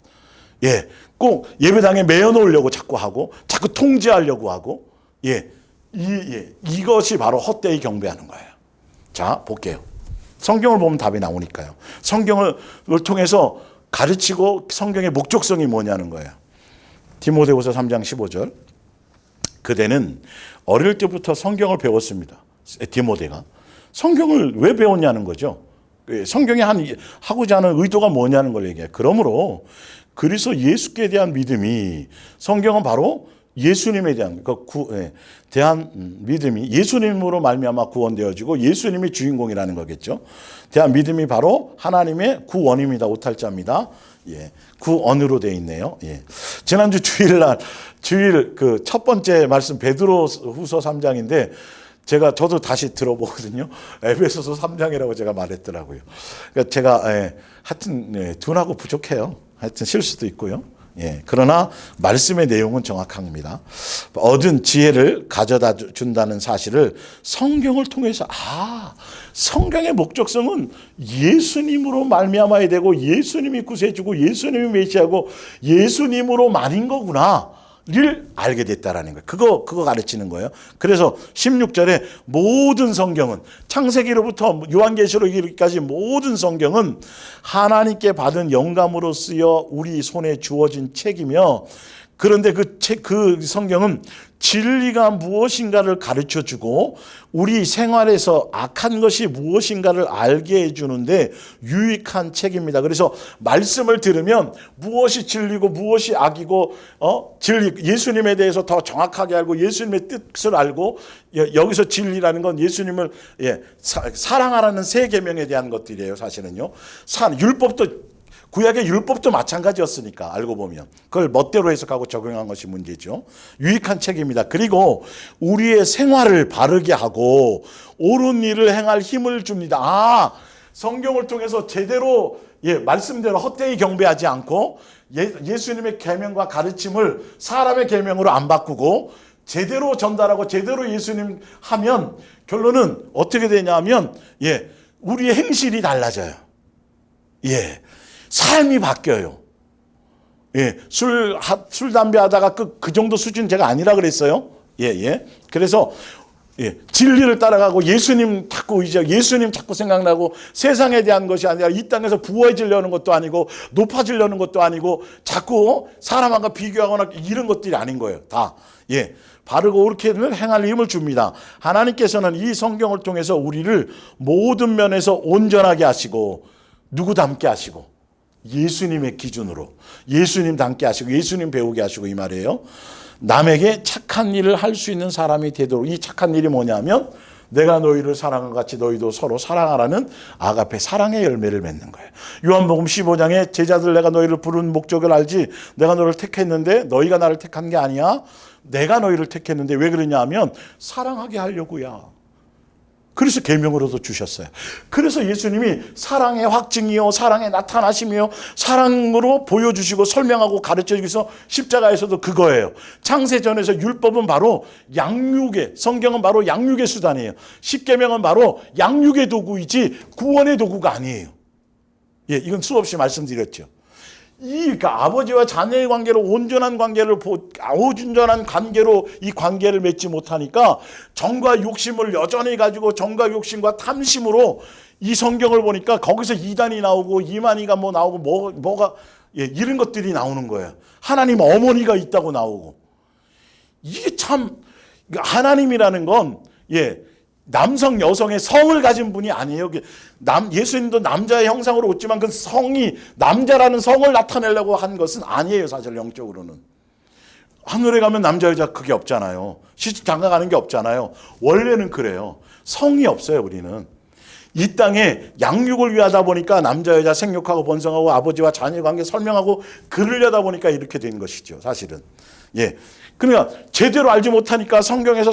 [SPEAKER 1] 꼭 예배당에 매여 놓으려고 자꾸 하고 자꾸 통제하려고 하고 이것이 바로 헛되이 경배하는 거예요. 자, 볼게요. 성경을 보면 답이 나오니까요. 성경을 통해서 가르치고 성경의 목적성이 뭐냐는 거예요. 디모데후서 3장 15절. 그대는 어릴 때부터 성경을 배웠습니다. 디모데가. 성경을 왜 배웠냐는 거죠. 성경이 하고자 하는 의도가 뭐냐는 걸 얘기해요. 그러므로 그리스도 예수께 대한 믿음이, 성경은 바로 예수님에 대한 대한 믿음이 예수님으로 말미암아 구원되어지고 예수님이 주인공이라는 거겠죠. 대한 믿음이 바로 하나님의 구원입니다. 오탈자입니다. 구원으로 되어 있네요. 지난주 주일 그 첫 번째 말씀 베드로후서 3장인데 저도 다시 들어보거든요. 에베소서 3장이라고 제가 말했더라고요. 그러니까 제가 하여튼 둔하고 부족해요. 하여튼 실수도 있고요. 그러나 말씀의 내용은 정확합니다. 얻은 지혜를 가져다 준다는 사실을 성경을 통해서 성경의 목적성은 예수님으로 말미암아야 되고 예수님이 구세주고 예수님이 메시아고 예수님으로 말인 거구나 를 알게 됐다라는 거예요. 그거 가르치는 거예요. 그래서 16절에 모든 성경은, 창세기로부터 요한계시록까지 모든 성경은 하나님께 받은 영감으로 쓰여 우리 손에 주어진 책이며, 그런데 그 성경은 진리가 무엇인가를 가르쳐 주고 우리 생활에서 악한 것이 무엇인가를 알게 해주는데 유익한 책입니다. 그래서 말씀을 들으면 무엇이 진리고 무엇이 악이고 예수님에 대해서 더 정확하게 알고 예수님의 뜻을 알고, 여기서 진리라는 건 예수님을 사랑하라는 세 계명에 대한 것들이에요. 사실은요. 율법도, 구약의 율법도 마찬가지였으니까 알고 보면 그걸 멋대로 해석하고 적용한 것이 문제죠. 유익한 책입니다. 그리고 우리의 생활을 바르게 하고 옳은 일을 행할 힘을 줍니다. 성경을 통해서 제대로 말씀대로 헛되이 경배하지 않고 예수님의 계명과 가르침을 사람의 계명으로 안 바꾸고 제대로 전달하고 제대로 예수님 하면 결론은 어떻게 되냐면 우리의 행실이 달라져요. 삶이 바뀌어요. 술, 담배 하다가 그 정도 수준 제가 아니라 그랬어요. 그래서, 진리를 따라가고 예수님 자꾸 예수님 자꾸 생각나고 세상에 대한 것이 아니라 이 땅에서 부유해지려는 것도 아니고 높아지려는 것도 아니고 자꾸 사람과 비교하거나 이런 것들이 아닌 거예요. 다. 바르고 옳게 행할 힘을 줍니다. 하나님께서는 이 성경을 통해서 우리를 모든 면에서 온전하게 하시고 누구 닮게 하시고 예수님의 기준으로 예수님 닮게 하시고 예수님 배우게 하시고 이 말이에요. 남에게 착한 일을 할 수 있는 사람이 되도록. 이 착한 일이 뭐냐면 내가 너희를 사랑한 같이 너희도 서로 사랑하라는 아가페 사랑의 열매를 맺는 거예요. 요한복음 15장에 제자들 내가 너희를 부른 목적을 알지 내가 너를 택했는데 너희가 나를 택한 게 아니야. 내가 너희를 택했는데 왜 그러냐 하면 사랑하게 하려고야. 그래서 계명으로도 주셨어요. 그래서 예수님이 사랑의 확증이요 사랑의 나타나심이요 사랑으로 보여주시고 설명하고 가르쳐주기 위해서 십자가에서도 그거예요. 창세전에서 율법은 바로 양육의, 성경은 바로 양육의 수단이에요. 십계명은 바로 양육의 도구이지 구원의 도구가 아니에요. 이건 수없이 말씀드렸죠. 그러니까 아버지와 자녀의 관계로 온전한 관계로 이 관계를 맺지 못하니까 정과 욕심을 여전히 가지고 정과 욕심과 탐심으로 이 성경을 보니까 거기서 이단이 나오고 이만희가 나오고 뭐가 이런 것들이 나오는 거예요. 하나님 어머니가 있다고 나오고. 이게 참 하나님이라는 건 남성 여성의 성을 가진 분이 아니에요. 예수님도 남자의 형상으로 오지만 그 성이 남자라는 성을 나타내려고 한 것은 아니에요. 사실 영적으로는. 하늘에 가면 남자 여자 그게 없잖아요. 시집 장가 가는 게 없잖아요. 원래는 그래요. 성이 없어요. 우리는. 이 땅에 양육을 위하다 보니까 남자 여자 생육하고 번성하고 아버지와 자녀의 관계 설명하고 그러려다 보니까 이렇게 된 것이죠. 사실은. 그러니까 제대로 알지 못하니까 성경에서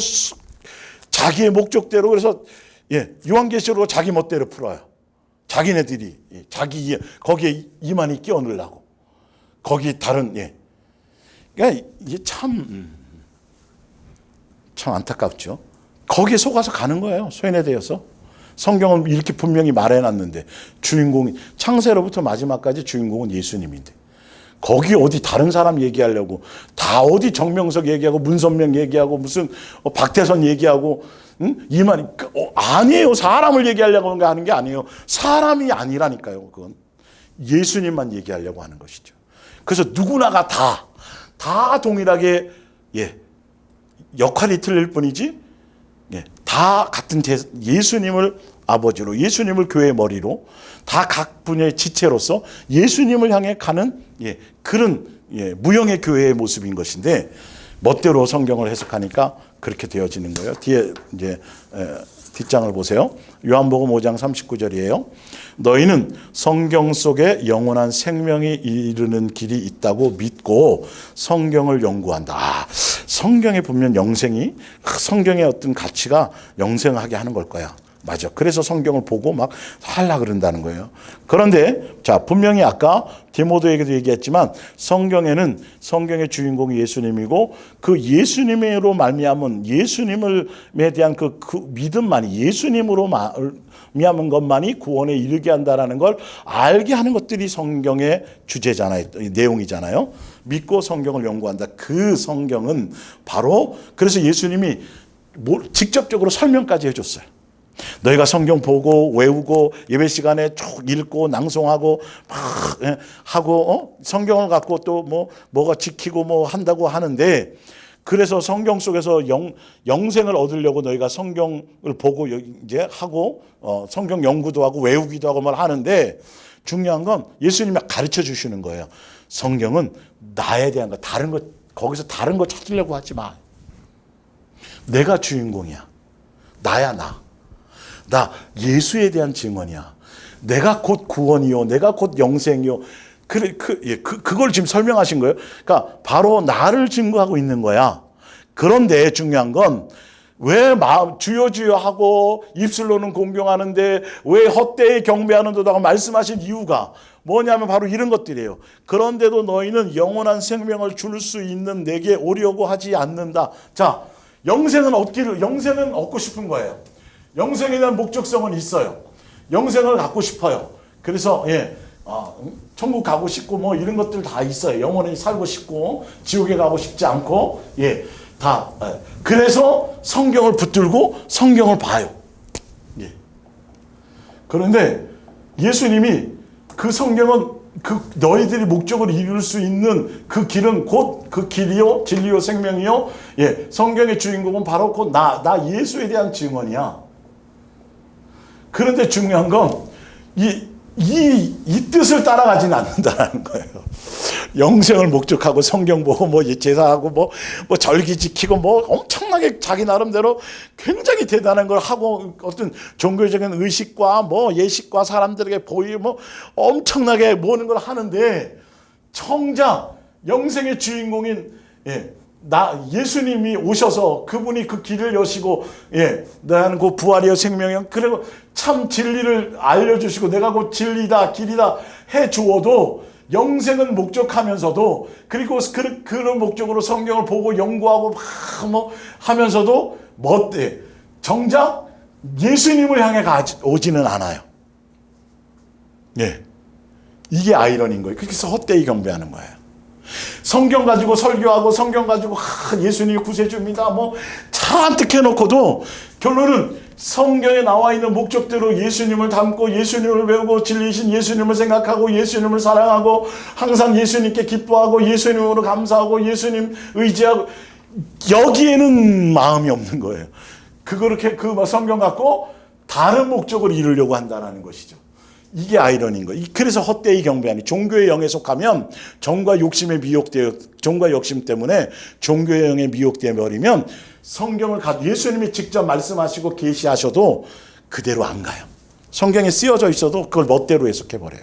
[SPEAKER 1] 자기의 목적대로 그래서 요한계시록으로 자기 멋대로 풀어요. 자기네들이 거기에 이만희 끼워 넣으려고. 거기 다른 그러니까 이게 참 안타깝죠. 거기에 속아서 가는 거예요. 소외되어서. 성경은 이렇게 분명히 말해놨는데 주인공이 창세로부터 마지막까지 주인공은 예수님인데 거기 어디 다른 사람 얘기하려고 다 어디 정명석 얘기하고 문선명 얘기하고 무슨 박태선 얘기하고 이만희 아니에요. 사람을 얘기하려고 하는 게 아니에요. 사람이 아니라니까요. 그건 예수님만 얘기하려고 하는 것이죠. 그래서 누구나가 다 동일하게 역할이 틀릴 뿐이지 다 같은 예수님을 아버지로 예수님을 교회의 머리로 다 각 분야의 지체로서 예수님을 향해 가는 그런 무형의 교회의 모습인 것인데 멋대로 성경을 해석하니까 그렇게 되어지는 거예요. 뒤에 이제 뒷장을 보세요. 요한복음 5장 39절이에요. 너희는 성경 속에 영원한 생명이 이르는 길이 있다고 믿고 성경을 연구한다. 성경에 보면 영생이 성경의 어떤 가치가 영생하게 하는 걸 거야. 맞아. 그래서 성경을 보고 막 하려고 그런다는 거예요. 그런데 자, 분명히 아까 디모데에게도 얘기했지만 성경에는 성경의 주인공이 예수님이고 그 예수님으로 말미암은 예수님에 대한 그 믿음만이 예수님으로 말미암은 것만이 구원에 이르게 한다라는 걸 알게 하는 것들이 성경의 주제잖아요. 내용이잖아요. 믿고 성경을 연구한다. 그 성경은 바로 그래서 예수님이 직접적으로 설명까지 해줬어요. 너희가 성경 보고 외우고 예배 시간에 쭉 읽고 낭송하고 막 하고 성경을 갖고 또 뭐가 지키고 뭐 한다고 하는데 그래서 성경 속에서 영생을 얻으려고 너희가 성경을 보고 이제 하고 성경 연구도 하고 외우기도 하고 뭘 하는데 중요한 건 예수님이 가르쳐 주시는 거예요. 성경은 나에 대한 거 다른 거 거기서 다른 거 찾으려고 하지 마. 내가 주인공이야. 나야 나 예수에 대한 증언이야. 내가 곧 구원이요. 내가 곧 영생이요. 그걸 지금 설명하신 거예요. 그러니까 바로 나를 증거하고 있는 거야. 그런데 중요한 건 왜 주여 주여 하고 입술로는 공경하는데 왜 헛되이 경배하는도다가 말씀하신 이유가 뭐냐면 바로 이런 것들이에요. 그런데도 너희는 영원한 생명을 줄 수 있는 내게 오려고 하지 않는다. 자, 영생은 얻고 싶은 거예요. 영생에 대한 목적성은 있어요. 영생을 갖고 싶어요. 그래서 천국 가고 싶고 뭐 이런 것들 다 있어요. 영원히 살고 싶고 지옥에 가고 싶지 않고 그래서 성경을 붙들고 성경을 봐요. 그런데 예수님이 그 성경은 그 너희들이 목적을 이룰 수 있는 그 길은 곧 그 길이요 진리요 생명이요 성경의 주인공은 바로 곧 나 예수에 대한 증언이야. 그런데 중요한 건 이 뜻을 따라가지는 않는다는 거예요. 영생을 목적하고 성경 보고 뭐 제사하고 뭐 절기 지키고 뭐 엄청나게 자기 나름대로 굉장히 대단한 걸 하고 어떤 종교적인 의식과 뭐 예식과 사람들에게 보이고 뭐 엄청나게 모는 걸 하는데 정작 영생의 주인공인 예수님이 오셔서 그분이 그 길을 여시고 나는 그 부활이요 생명이요 그리고 참 진리를 알려주시고 내가 곧 진리다 길이다 해주어도 영생은 목적하면서도 그리고 그런 목적으로 성경을 보고 연구하고 뭐 하면서도 정작 예수님을 향해 오지는 않아요. 이게 아이러니인 거예요. 그래서 헛되이 경배하는 거예요. 성경 가지고 설교하고 성경 가지고 예수님이 구세주입니다 뭐 잔뜩 해놓고도 결론은 성경에 나와 있는 목적대로 예수님을 담고 예수님을 배우고 진리이신 예수님을 생각하고 예수님을 사랑하고 항상 예수님께 기뻐하고 예수님으로 감사하고 예수님 의지하고 여기에는 마음이 없는 거예요. 그렇게 그 성경 갖고 다른 목적을 이루려고 한다는 것이죠. 이게 아이러니인 거예요. 그래서 헛되이 경배하니 종교의 영에 속하면 정과 욕심에 정과 욕심 때문에 종교의 영에 미혹되어 버리면 성경을 예수님이 직접 말씀하시고 계시하셔도 그대로 안 가요. 성경에 쓰여져 있어도 그걸 멋대로 해석해 버려요.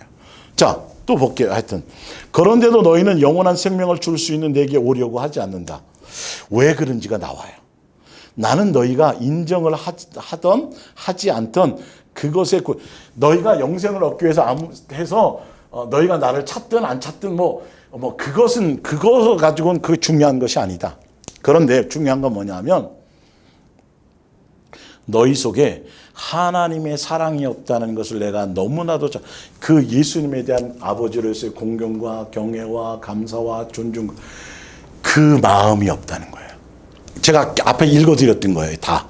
[SPEAKER 1] 자, 또 볼게요. 하여튼 그런데도 너희는 영원한 생명을 줄 수 있는 내게 오려고 하지 않는다. 왜 그런지가 나와요. 나는 너희가 인정을 하던 하지 않던 그것에 너희가 영생을 얻기 위해서 너희가 나를 찾든 안 찾든 그거 가지고는 그 중요한 것이 아니다. 그런데 중요한 건 뭐냐면 너희 속에 하나님의 사랑이 없다는 것을 내가 너무나도 그 예수님에 대한 아버지로서의 공경과 경애와 감사와 존중, 그 마음이 없다는 거예요. 제가 앞에 읽어드렸던 거예요. 다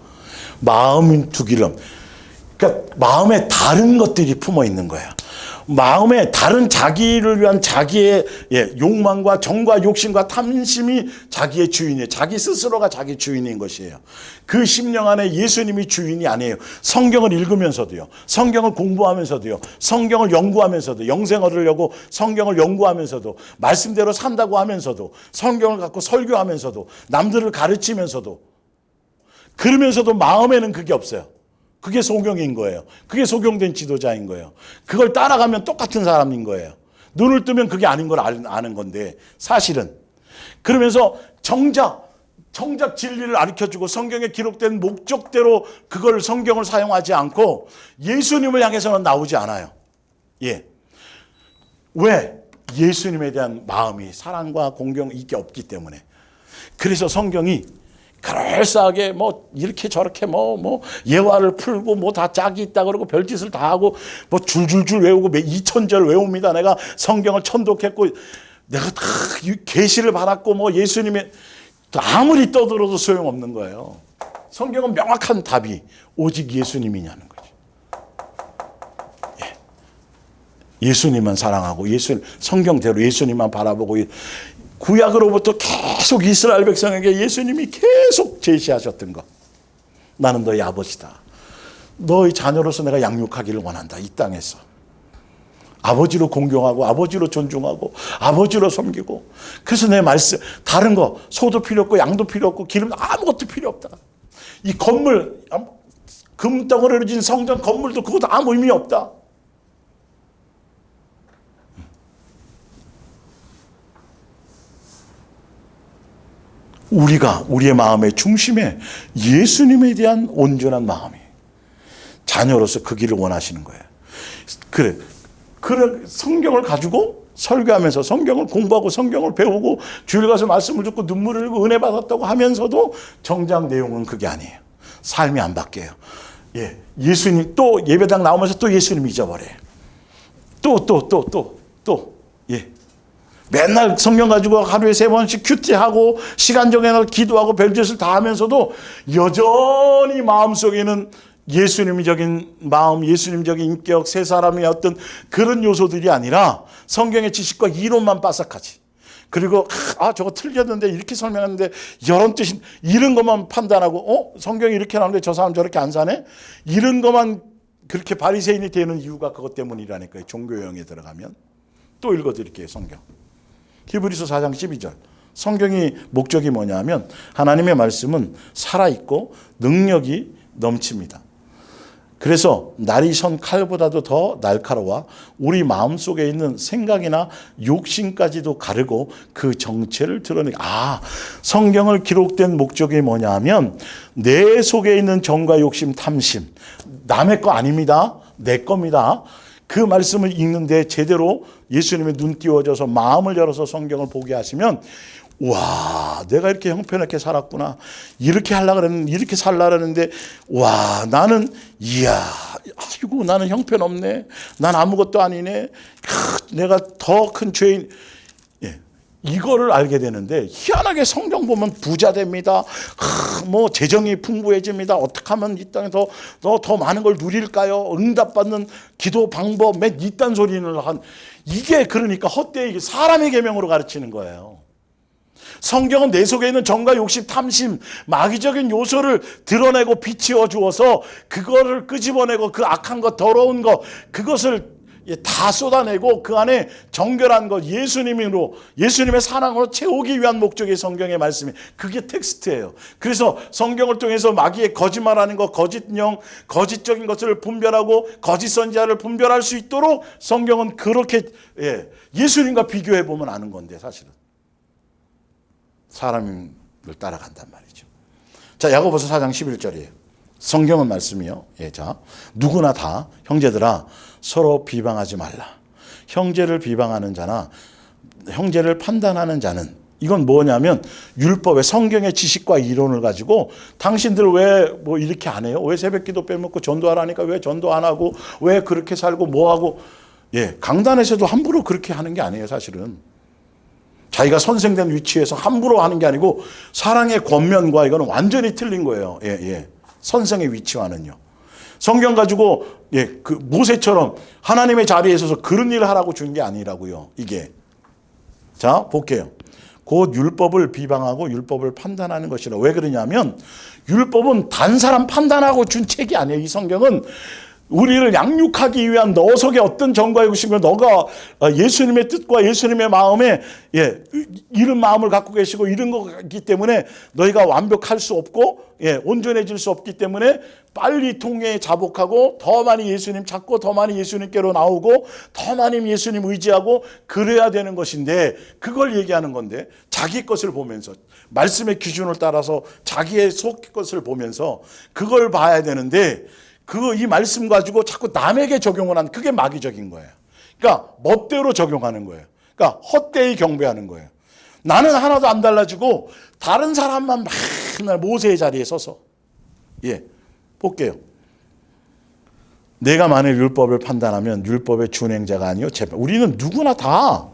[SPEAKER 1] 마음 두기름. 그러니까 마음에 다른 것들이 품어 있는 거예요. 마음에 다른 자기를 위한 자기의 욕망과 정과 욕심과 탐심이 자기의 주인이에요. 자기 스스로가 자기 주인인 것이에요. 그 심령 안에 예수님이 주인이 아니에요. 성경을 읽으면서도요, 성경을 공부하면서도요, 성경을 연구하면서도, 영생 얻으려고 성경을 연구하면서도, 말씀대로 산다고 하면서도, 성경을 갖고 설교하면서도, 남들을 가르치면서도, 그러면서도 마음에는 그게 없어요. 그게 소경인 거예요. 그게 소경된 지도자인 거예요. 그걸 따라가면 똑같은 사람인 거예요. 눈을 뜨면 그게 아닌 걸 아는 건데, 사실은. 그러면서 정작 진리를 가르쳐주고 성경에 기록된 목적대로 그걸 성경을 사용하지 않고 예수님을 향해서는 나오지 않아요. 예. 왜? 예수님에 대한 마음이, 사랑과 공경, 이게 없기 때문에. 그래서 성경이 그럴싸하게 뭐 이렇게 저렇게 뭐 예화를 풀고 뭐 다 짝이 있다 그러고 별짓을 다 하고 뭐 줄줄줄 외우고 2000절 외웁니다. 내가 성경을 천독했고 내가 다 계시를 받았고 뭐 예수님의, 아무리 떠들어도 소용없는 거예요. 성경은 명확한 답이 오직 예수님이냐는 거죠. 예수님만 사랑하고 성경대로 예수님만 바라보고, 구약으로부터 계속 이스라엘 백성에게 예수님이 계속 제시하셨던 것. 나는 너희 아버지다. 너희 자녀로서 내가 양육하기를 원한다. 이 땅에서. 아버지로 공경하고 아버지로 존중하고 아버지로 섬기고. 그래서 내 말씀, 다른 거 소도 필요 없고 양도 필요 없고 기름 아무것도 필요 없다. 이 건물, 금덩어리로 진 성전 건물도 그것도 아무 의미 없다. 우리의 마음의 중심에 예수님에 대한 온전한 마음이, 자녀로서 그 길을 원하시는 거예요. 그래 성경을 가지고 설교하면서 성경을 공부하고 성경을 배우고 주일 가서 말씀을 듣고 눈물을 흘리고 은혜 받았다고 하면서도 정작 내용은 그게 아니에요. 삶이 안 바뀌어요. 예수님, 또 예배당 나오면서 또 예수님 잊어버려요. 맨날 성경 가지고 하루에 3번씩 큐티하고 시간 정해서 기도하고 별짓을 다 하면서도 여전히 마음속에는 예수님적인 마음, 예수님적인 인격, 새 사람의 어떤 그런 요소들이 아니라 성경의 지식과 이론만 빠삭하지. 그리고 저거 틀렸는데 이렇게 설명했는데 이런 뜻인, 이런 것만 판단하고 성경이 이렇게 나오는데 저 사람 저렇게 안 사네? 이런 것만 그렇게 바리새인이 되는 이유가 그것 때문이라니까요. 종교형에 들어가면. 또 읽어드릴게요. 성경. 히브리서 4장 12절. 성경이 목적이 뭐냐면 하나님의 말씀은 살아있고 능력이 넘칩니다. 그래서 날이 선 칼보다도 더 날카로워 우리 마음속에 있는 생각이나 욕심까지도 가르고 그 정체를 드러내고. 성경을 기록된 목적이 뭐냐면 내 속에 있는 정과 욕심, 탐심, 남의 거 아닙니다. 내 겁니다. 그 말씀을 읽는데 제대로 예수님의 눈 띄워져서 마음을 열어서 성경을 보게 하시면, 와, 내가 이렇게 형편없게 살았구나. 이렇게 하려고 그랬는데, 이렇게 살려고 그랬는데, 와, 나는 형편없네. 난 아무것도 아니네. 내가 더 큰 죄인. 이거를 알게 되는데, 희한하게 성경 보면 부자 됩니다. 뭐 재정이 풍부해집니다. 어떻게 하면 이 땅에 더 많은 걸 누릴까요? 응답받는 기도 방법, 맨 이딴 소리를 이게 그러니까 헛되이 사람의 계명으로 가르치는 거예요. 성경은 내 속에 있는 정과 욕심, 탐심, 마귀적인 요소를 드러내고 비치어 주어서 그거를 끄집어내고 그 악한 것, 더러운 것, 그것을 다 쏟아내고 그 안에 정결한 것, 예수님의 사랑으로 채우기 위한 목적의 성경의 말씀이, 그게 텍스트예요. 그래서 성경을 통해서 마귀의 거짓말하는 것, 거짓 영, 거짓적인 것을 분별하고 거짓 선지자를 분별할 수 있도록 성경은 그렇게 예수님과 비교해 보면 아는 건데, 사실은 사람을 따라간단 말이죠. 자, 야고보서 4장 11절이에요. 성경은 말씀이요. 자, 누구나 다 형제들아 서로 비방하지 말라. 형제를 비방하는 자나 형제를 판단하는 자는 이건 뭐냐면 율법의 성경의 지식과 이론을 가지고 당신들 왜 뭐 이렇게 안 해요? 왜 새벽기도 빼먹고 전도하라니까 왜 전도 안 하고 왜 그렇게 살고 뭐 하고 예, 강단에서도 함부로 그렇게 하는 게 아니에요, 사실은. 자기가 선생된 위치에서 함부로 하는 게 아니고 사랑의 권면과 이거는 완전히 틀린 거예요. 예, 예. 선생의 위치와는요. 성경 가지고 예, 그 모세처럼 하나님의 자리에 서서 그런 일을 하라고 준 게 아니라고요. 이게. 자, 볼게요. 곧 율법을 비방하고 율법을 판단하는 것이라. 왜 그러냐면 율법은 단 사람 판단하고 준 책이 아니에요. 이 성경은 우리를 양육하기 위한 너 속에 어떤 정과의 것인가 너가 예수님의 뜻과 예수님의 마음에 예, 이런 마음을 갖고 계시고 이런 거기 때문에 너희가 완벽할 수 없고 예, 온전해질 수 없기 때문에 빨리 통회에 자복하고 더 많이 예수님 찾고 더 많이 예수님께로 나오고 더 많이 예수님 의지하고 그래야 되는 것인데 그걸 얘기하는 건데 자기 것을 보면서 말씀의 기준을 따라서 자기의 속 것을 보면서 그걸 봐야 되는데 이 말씀 가지고 자꾸 남에게 적용을 하는 그게 마귀적인 거예요. 그러니까 멋대로 적용하는 거예요. 그러니까 헛되이 경배하는 거예요. 나는 하나도 안 달라지고 다른 사람만 맨날 모세의 자리에 서서 예, 볼게요. 내가 만일 율법을 판단하면 율법의 준행자가 아니요 우리는 누구나 다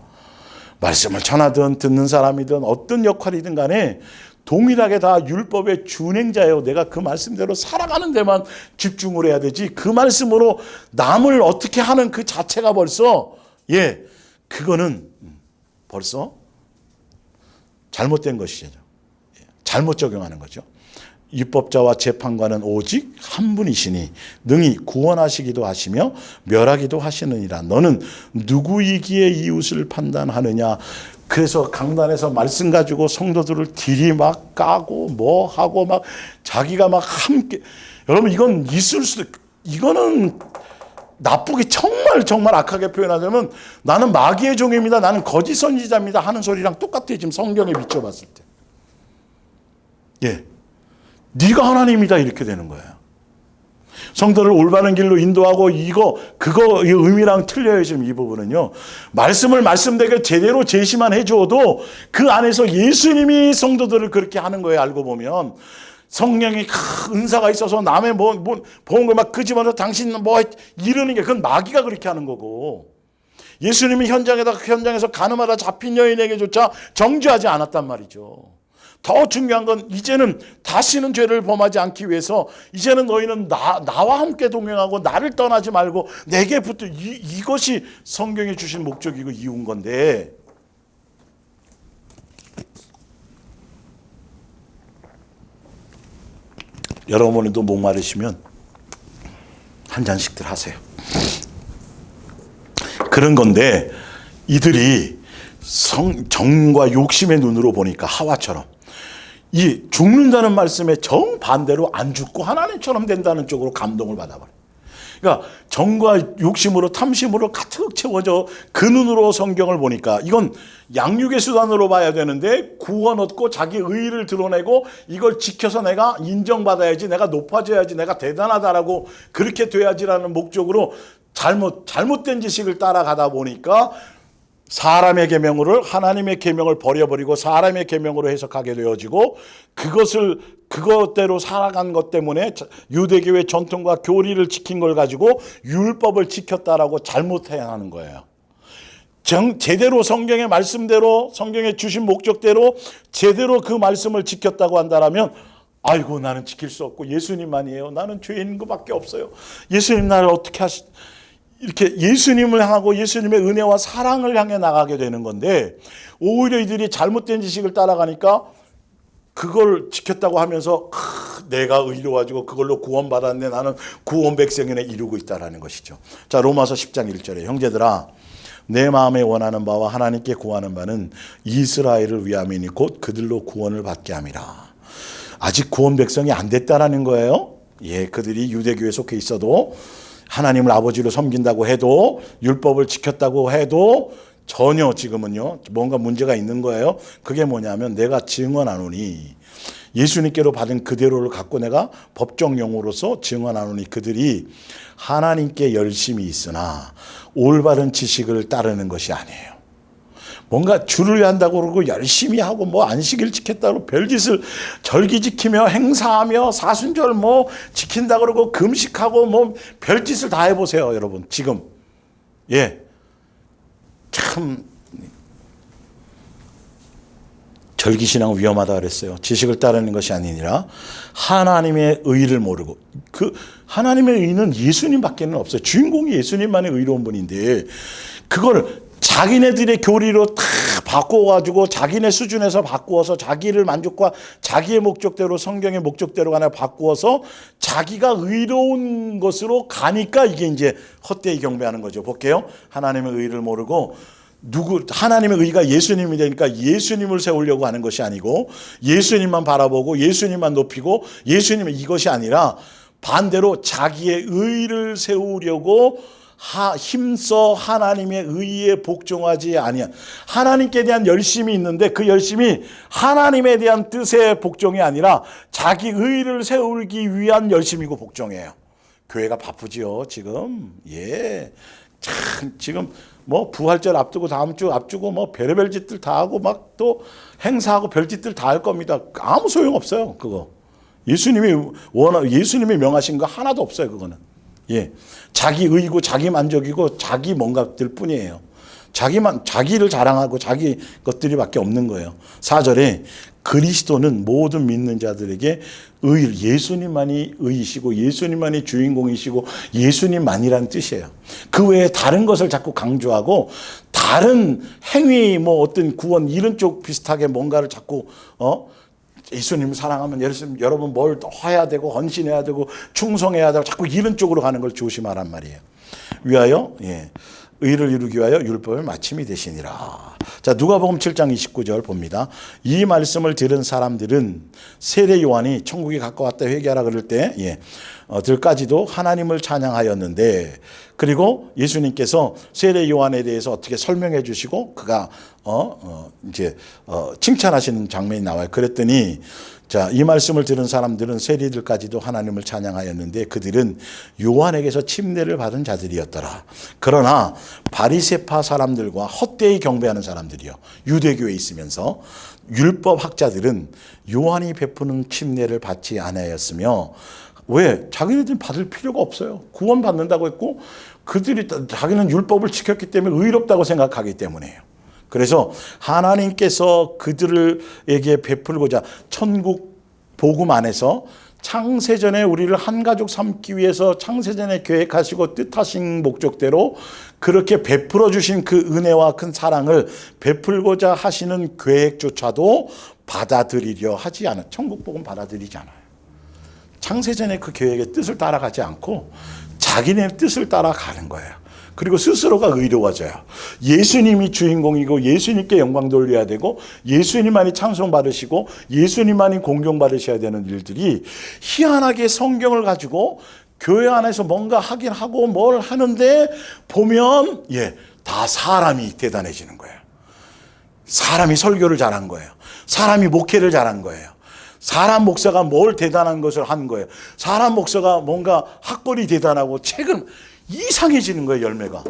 [SPEAKER 1] 말씀을 전하든 듣는 사람이든 어떤 역할이든 간에 동일하게 다 율법의 준행자예요. 내가 그 말씀대로 살아가는 데만 집중을 해야 되지. 그 말씀으로 남을 어떻게 하는 그 자체가 벌써 예, 그거는 벌써 잘못된 것이죠. 잘못 적용하는 거죠. 율법자와 재판관은 오직 한 분이시니 능히 구원하시기도 하시며 멸하기도 하시느니라. 너는 누구이기에 이웃을 판단하느냐. 그래서 강단에서 말씀 가지고 성도들을 딜이 막 까고 뭐 하고 막 자기가 막 함께 여러분 이건 있을 수도 이거는 나쁘게 정말 악하게 표현하자면 나는 마귀의 종입니다. 나는 거짓 선지자입니다 하는 소리랑 똑같아요. 지금 성경에 비춰봤을 때. 예, 네가 하나님이다 이렇게 되는 거예요. 성도를 올바른 길로 인도하고 그거 이 의미랑 틀려요. 지금 이 부분은요. 말씀을 말씀대로 제대로 제시만 해줘도 그 안에서 예수님이 성도들을 그렇게 하는 거예요. 알고 보면 성령이 은사가 있어서 남의 뭐 보는 걸 막 끄집어서 당신 뭐 이러는 게 그건 마귀가 그렇게 하는 거고 예수님이 현장에서 가늠하다 잡힌 여인에게조차 정죄하지 않았단 말이죠. 더 중요한 건 이제는 다시는 죄를 범하지 않기 위해서 이제는 너희는 나와 함께 동행하고 나를 떠나지 말고 내게 붙어 이것이 성경이 주신 목적이고 이유인 건데 여러분도 목마르시면 한 잔씩들 하세요. 그런 건데 이들이 정과 욕심의 눈으로 보니까 하와처럼 이 죽는다는 말씀에 정반대로 안 죽고 하나님처럼 된다는 쪽으로 감동을 받아버려요. 그러니까 정과 욕심으로 탐심으로 가득 채워져 그 눈으로 성경을 보니까 이건 양육의 수단으로 봐야 되는데 구원 얻고 자기 의의를 드러내고 이걸 지켜서 내가 인정받아야지 내가 높아져야지 내가 대단하다라고 그렇게 돼야지라는 목적으로 잘못된 지식을 따라가다 보니까 사람의 계명을 하나님의 계명을 버려버리고 사람의 계명으로 해석하게 되어지고 그것대로 살아간 것 때문에 유대교의 전통과 교리를 지킨 걸 가지고 율법을 지켰다라고 잘못해야 하는 거예요. 제대로 성경의 말씀대로 성경에 주신 목적대로 제대로 그 말씀을 지켰다고 한다면 아이고 나는 지킬 수 없고 예수님만이에요. 나는 죄인 것밖에 없어요. 예수님 나를 어떻게 이렇게 예수님을 향하고 예수님의 은혜와 사랑을 향해 나가게 되는 건데 오히려 이들이 잘못된 지식을 따라가니까 그걸 지켰다고 하면서 내가 의로워지고 그걸로 구원받았네 나는 구원 백성이네 이루고 있다라는 것이죠. 자 로마서 10장 1절에 형제들아 내 마음에 원하는 바와 하나님께 구하는 바는 이스라엘을 위함이니 곧 그들로 구원을 받게 함이라. 아직 구원 백성이 안 됐다라는 거예요. 예, 그들이 유대교에 속해 있어도 하나님을 아버지로 섬긴다고 해도 율법을 지켰다고 해도 전혀 지금은요 뭔가 문제가 있는 거예요. 그게 뭐냐면 내가 증언하노니 예수님께로 받은 그대로를 갖고 내가 법정용어로서 증언하노니 그들이 하나님께 열심히 있으나 올바른 지식을 따르는 것이 아니에요. 뭔가 주를 한다고 그러고 열심히 하고 뭐 안식일 지켰다고 별짓을 절기 지키며 행사하며 사순절 뭐 지킨다 그러고 금식하고 뭐 별짓을 다 해보세요, 여러분. 지금. 예. 참 절기신앙은 위험하다 그랬어요. 지식을 따르는 것이 아니라 하나님의 의를 모르고, 그 하나님의 의는 예수님밖에는 없어요. 주인공이 예수님만의 의로운 분인데 그걸 자기네들의 교리로 다 바꿔가지고 자기네 수준에서 바꾸어서 자기를 만족과 자기의 목적대로, 성경의 목적대로 하나 바꾸어서 자기가 의로운 것으로 가니까 이게 이제 헛되이 경배하는 거죠. 볼게요. 하나님의 의를 모르고 하나님의 의가 예수님이 되니까 예수님을 세우려고 하는 것이 아니고 예수님만 바라보고 예수님만 높이고 예수님의 이것이 아니라 반대로 자기의 의를 세우려고 힘써 하나님의 의에 복종하지 아니한, 하나님께 대한 열심이 있는데 그 열심이 하나님에 대한 뜻의 복종이 아니라 자기 의를 세우기 위한 열심이고 복종이에요. 교회가 바쁘지요 지금. 예, 참 지금 뭐 부활절 앞두고 다음 주 앞두고 뭐 별의별 짓들 다 하고 막 또 행사하고 별짓들 다 할 겁니다. 아무 소용 없어요 그거. 예수님이 명하신 거 하나도 없어요 그거는. 예, 자기 의고 자기 만족이고 자기 뭔가들 뿐이에요. 자기를 자랑하고 자기 것들이 밖에 없는 거예요. 4절에 그리스도는 모든 믿는 자들에게 예수님만이 의이시고 예수님만이 주인공이시고 예수님만이라는 뜻이에요. 그 외에 다른 것을 자꾸 강조하고 다른 행위 뭐 어떤 구원 이런 쪽 비슷하게 뭔가를 자꾸 예수님을 사랑하면 여러분 뭘 해야 되고 헌신해야 되고 충성해야 되고 자꾸 이런 쪽으로 가는 걸 조심하란 말이에요. 위하여 의를 이루기 위하여 율법을 마침이 되시니라. 자, 누가복음 7장 29절 봅니다. 이 말씀을 들은 사람들은 세례 요한이 천국이 가까웠다 회개하라 그럴 때 들까지도 하나님을 찬양하였는데, 그리고 예수님께서 세례 요한에 대해서 어떻게 설명해 주시고 그가 칭찬하시는 장면이 나와요. 그랬더니 자, 이 말씀을 들은 사람들은 세리들까지도 하나님을 찬양하였는데 그들은 요한에게서 침례를 받은 자들이었더라. 그러나 바리새파 사람들과 헛되이 경배하는 사람들이요, 유대교에 있으면서 율법 학자들은 요한이 베푸는 침례를 받지 않았으며, 왜? 자기네들은 받을 필요가 없어요. 구원 받는다고 했고 자기는 율법을 지켰기 때문에 의롭다고 생각하기 때문에요. 그래서 하나님께서 그들에게 베풀고자 천국 복음 안에서 창세전에 우리를 한 가족 삼기 위해서 창세전에 계획하시고 뜻하신 목적대로 그렇게 베풀어 주신 그 은혜와 큰 사랑을 베풀고자 하시는 계획조차도 받아들이려 하지 않아요. 천국 복음 받아들이지 않아요. 창세전에 그 계획의 뜻을 따라가지 않고 자기네 뜻을 따라가는 거예요. 그리고 스스로가 의로워져요. 예수님이 주인공이고 예수님께 영광 돌려야 되고 예수님만이 찬송받으시고 예수님만이 공경받으셔야 되는 일들이 희한하게 성경을 가지고 교회 안에서 뭔가 하긴 하고 뭘 하는데 보면 다 사람이 대단해지는 거예요. 사람이 설교를 잘한 거예요. 사람이 목회를 잘한 거예요. 사람 목사가 뭘 대단한 것을 한 거예요. 사람 목사가 뭔가 학벌이 대단하고 책은 이상해지는 거예요. 열매가.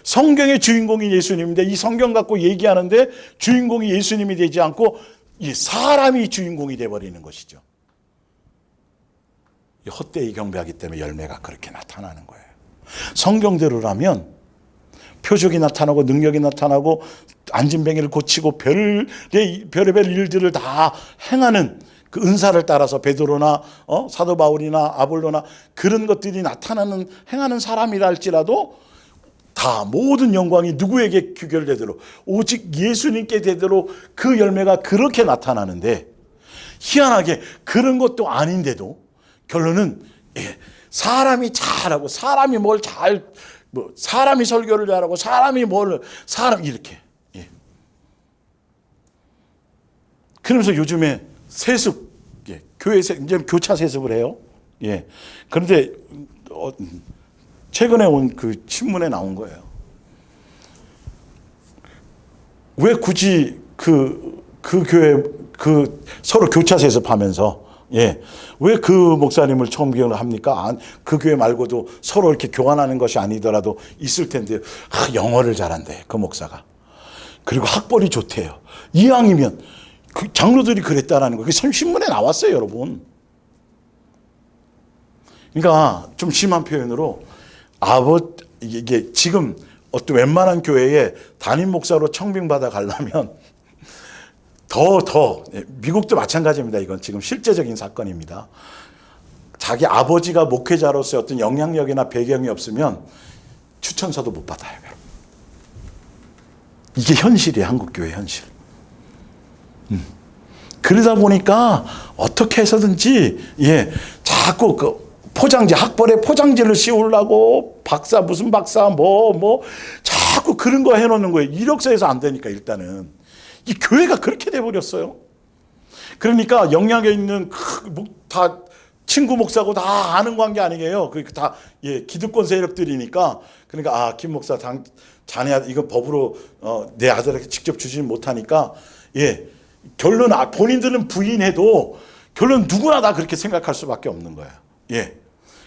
[SPEAKER 1] 성경의 주인공이 예수님인데 이 성경 갖고 얘기하는데 주인공이 예수님이 되지 않고 이 사람이 주인공이 돼버리는 것이죠. 헛되이 경배하기 때문에 열매가 그렇게 나타나는 거예요. 성경대로라면 표적이 나타나고 능력이 나타나고 안진뱅이를 고치고 별의별 일들을 다 행하는 그 은사를 따라서 베드로나 사도 바울이나 아볼로나 그런 것들이 나타나는 행하는 사람이라 할지라도 다 모든 영광이 누구에게 귀결되도록 오직 예수님께 되도록 그 열매가 그렇게 나타나는데, 희한하게 그런 것도 아닌데도 결론은 사람이 잘하고 사람이 사람이 설교를 잘하고 사람이 이렇게. 그러면서 요즘에 세습, 교회 이제 교차 세습을 해요. 그런데 최근에 온 그 신문에 나온 거예요. 왜 굳이 그 교회 서로 교차 세습하면서 왜 그 목사님을 처음 기억을 합니까? 그 교회 말고도 서로 이렇게 교환하는 것이 아니더라도 있을 텐데 영어를 잘한대 그 목사가. 그리고 학벌이 좋대요. 이왕이면 그 장로들이 그랬다라는 거. 그게 신문에 나왔어요, 여러분. 그러니까 좀 심한 표현으로 이게 지금 어떤 웬만한 교회에 담임 목사로 청빙받아 가려면 미국도 마찬가지입니다. 이건 지금 실제적인 사건입니다. 자기 아버지가 목회자로서의 어떤 영향력이나 배경이 없으면 추천서도 못 받아요. 이게 현실이에요. 한국 교회 현실. 그러다 보니까 어떻게 해서든지 자꾸 그 포장지, 학벌에 포장지를 씌우려고 무슨 박사 자꾸 그런 거 해놓는 거예요. 이력서에서 안 되니까 일단은. 이 교회가 그렇게 돼버렸어요. 그러니까 영향에 있는 다 친구 목사고 다 아는 관계 아니에요. 그러니까 다 기득권 세력들이니까. 그러니까 김 목사 자네 이거 법으로 내 아들에게 직접 주지는 못하니까 결론 본인들은 부인해도 결론 누구나 다 그렇게 생각할 수밖에 없는 거예요.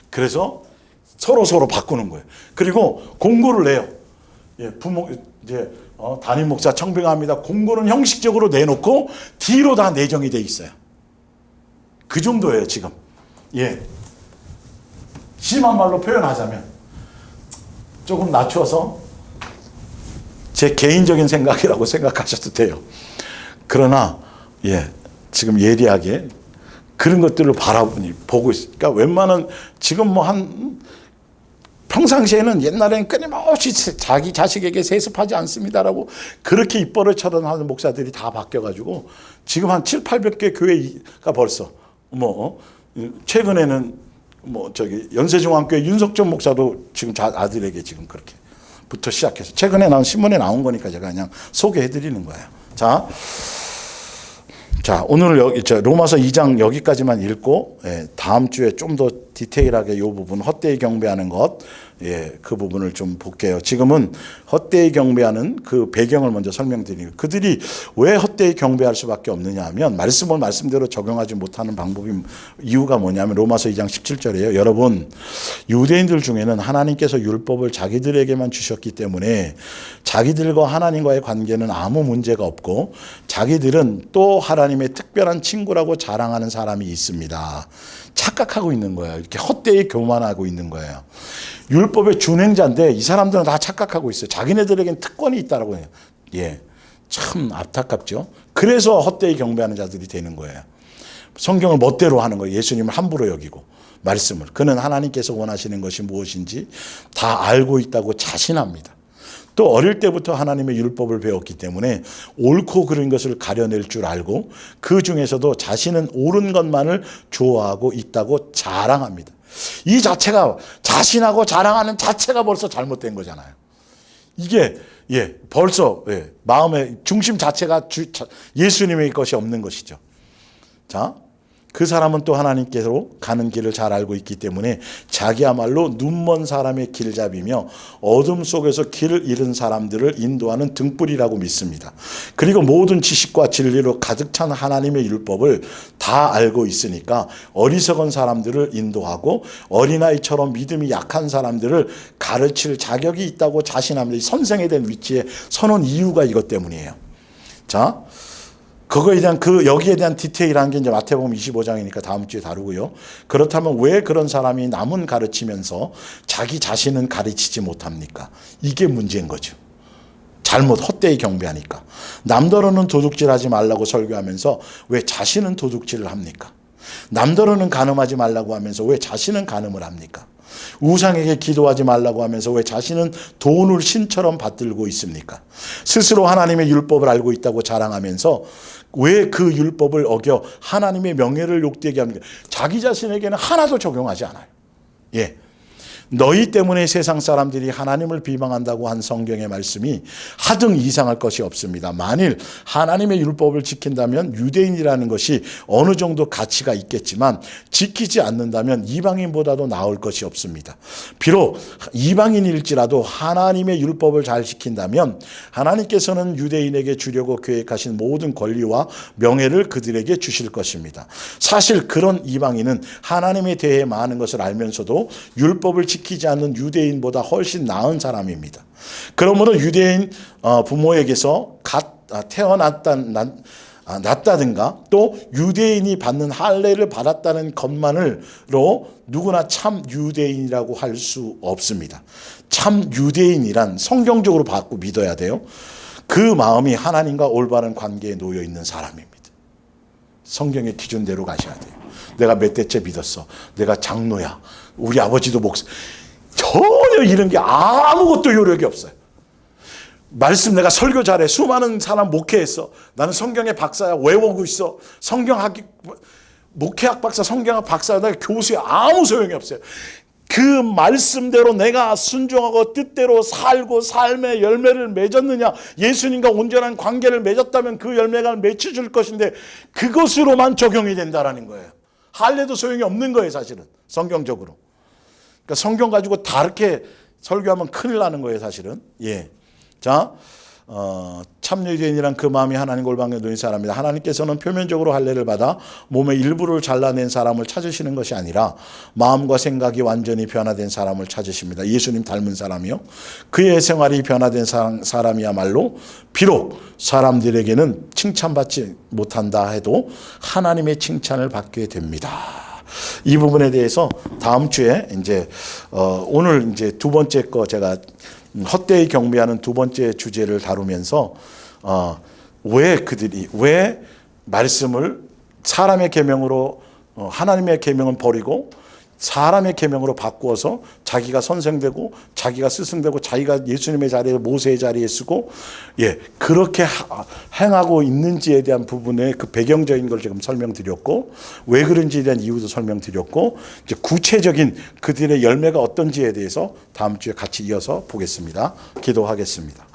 [SPEAKER 1] 그래서 서로 바꾸는 거예요. 그리고 공고를 내요. 담임 목사 청빙합니다. 공고는 형식적으로 내놓고 뒤로 다 내정이 돼 있어요. 그 정도예요, 지금. 심한 말로 표현하자면 조금 낮춰서 제 개인적인 생각이라고 생각하셔도 돼요. 그러나 지금 예리하게 그런 것들을 보고 있어요. 그러니까 웬만한 지금 평상시에는 옛날에는 끊임없이 자기 자식에게 세습하지 않습니다라고 그렇게 입버릇처럼 하는 목사들이 다 바뀌어가지고 지금 한 700-800개 교회가 벌써 최근에는 연세중앙교회 윤석전 목사도 지금 아들에게 지금 그렇게부터 시작해서 최근에 나온 신문에 나온 거니까 제가 그냥 소개해드리는 거예요. 자, 오늘 로마서 2장 여기까지만 읽고 다음 주에 좀 더 디테일하게 이 부분 헛되이 경배하는 것 그 부분을 좀 볼게요. 지금은 헛되이 경배하는 그 배경을 먼저 설명드리고 그들이 왜 헛되이 경배할 수밖에 없느냐 하면 말씀을 말씀대로 적용하지 못하는 이유가 뭐냐면 로마서 2장 17절이에요. 여러분 유대인들 중에는 하나님께서 율법을 자기들에게만 주셨기 때문에 자기들과 하나님과의 관계는 아무 문제가 없고 자기들은 또 하나님의 특별한 친구라고 자랑하는 사람이 있습니다. 착각하고 있는 거예요. 이렇게 헛되이 교만하고 있는 거예요. 율법의 준행자인데 이 사람들은 다 착각하고 있어요. 자기네들에겐 특권이 있다라고 해요. 참 안타깝죠. 그래서 헛되이 경배하는 자들이 되는 거예요. 성경을 멋대로 하는 거예요. 예수님을 함부로 여기고 말씀을. 그는 하나님께서 원하시는 것이 무엇인지 다 알고 있다고 자신합니다. 또 어릴 때부터 하나님의 율법을 배웠기 때문에 옳고 그른 것을 가려낼 줄 알고 그 중에서도 자신은 옳은 것만을 좋아하고 있다고 자랑합니다. 이 자체가 자신하고 자랑하는 자체가 벌써 잘못된 거잖아요. 이게 벌써 마음의 중심 자체가 예수님의 것이 없는 것이죠. 자, 그 사람은 또 하나님께로 가는 길을 잘 알고 있기 때문에 자기야말로 눈먼 사람의 길잡이며 어둠 속에서 길을 잃은 사람들을 인도하는 등불이라고 믿습니다. 그리고 모든 지식과 진리로 가득 찬 하나님의 율법을 다 알고 있으니까 어리석은 사람들을 인도하고 어린아이처럼 믿음이 약한 사람들을 가르칠 자격이 있다고 자신합니다. 선생에 대한 위치에 서는 이유가 이것 때문이에요. 자, 그거에 대한 여기에 대한 디테일한 게 이제 마태복음 25장이니까 다음 주에 다루고요. 그렇다면 왜 그런 사람이 남은 가르치면서 자기 자신은 가르치지 못합니까? 이게 문제인 거죠. 잘못 헛되이 경배하니까. 남더러는 도둑질하지 말라고 설교하면서 왜 자신은 도둑질을 합니까? 남더러는 간음하지 말라고 하면서 왜 자신은 간음을 합니까? 우상에게 기도하지 말라고 하면서 왜 자신은 돈을 신처럼 받들고 있습니까? 스스로 하나님의 율법을 알고 있다고 자랑하면서 왜 그 율법을 어겨 하나님의 명예를 욕되게 합니까? 자기 자신에게는 하나도 적용하지 않아요. 너희 때문에 세상 사람들이 하나님을 비방한다고 한 성경의 말씀이 하등 이상할 것이 없습니다. 만일 하나님의 율법을 지킨다면 유대인이라는 것이 어느 정도 가치가 있겠지만 지키지 않는다면 이방인보다도 나을 것이 없습니다. 비록 이방인일지라도 하나님의 율법을 잘 지킨다면 하나님께서는 유대인에게 주려고 계획하신 모든 권리와 명예를 그들에게 주실 것입니다. 사실 그런 이방인은 하나님에 대해 많은 것을 알면서도 율법을 지키지 않는 유대인보다 훨씬 나은 사람입니다. 그러므로 유대인 부모에게서 낳았다든가 또 유대인이 받는 할례를 받았다는 것만으로 누구나 참 유대인이라고 할 수 없습니다. 참 유대인이란 성경적으로 받고 믿어야 돼요. 그 마음이 하나님과 올바른 관계에 놓여 있는 사람입니다. 성경의 기준대로 가셔야 돼요. 내가 몇 대째 믿었어. 내가 장로야. 우리 아버지도 목사. 전혀 이런 게 아무것도 효력이 없어요. 말씀 내가 설교 잘해. 수많은 사람 목회했어. 나는 성경의 박사야. 외우고 있어. 목회학 박사, 성경학 박사야. 나 교수야. 아무 소용이 없어요. 그 말씀대로 내가 순종하고 뜻대로 살고 삶의 열매를 맺었느냐, 예수님과 온전한 관계를 맺었다면 그 열매가 맺혀질 것인데 그것으로만 적용이 된다라는 거예요. 할례도 소용이 없는 거예요, 사실은 성경적으로. 그러니까 성경 가지고 다르게 설교하면 큰일 나는 거예요, 사실은. 예. 자, 참 유대인이란 그 마음이 하나님과 올바른 놓인 사람이다. 하나님께서는 표면적으로 할례를 받아 몸의 일부를 잘라낸 사람을 찾으시는 것이 아니라 마음과 생각이 완전히 변화된 사람을 찾으십니다. 예수님 닮은 사람이요. 그의 생활이 변화된 사람이야말로 비록 사람들에게는 칭찬받지 못한다 해도 하나님의 칭찬을 받게 됩니다. 이 부분에 대해서 다음 주에 이제 오늘 이제 두 번째 거 제가 헛되이 경배하는 두 번째 주제를 다루면서 왜 말씀을 사람의 계명으로 하나님의 계명은 버리고 사람의 계명으로 바꾸어서 자기가 선생되고 자기가 스승되고 자기가 예수님의 자리에 모세의 자리에 쓰고 그렇게 행하고 있는지에 대한 부분의 그 배경적인 걸 지금 설명드렸고 왜 그런지에 대한 이유도 설명드렸고 이제 구체적인 그들의 열매가 어떤지에 대해서 다음 주에 같이 이어서 보겠습니다. 기도하겠습니다.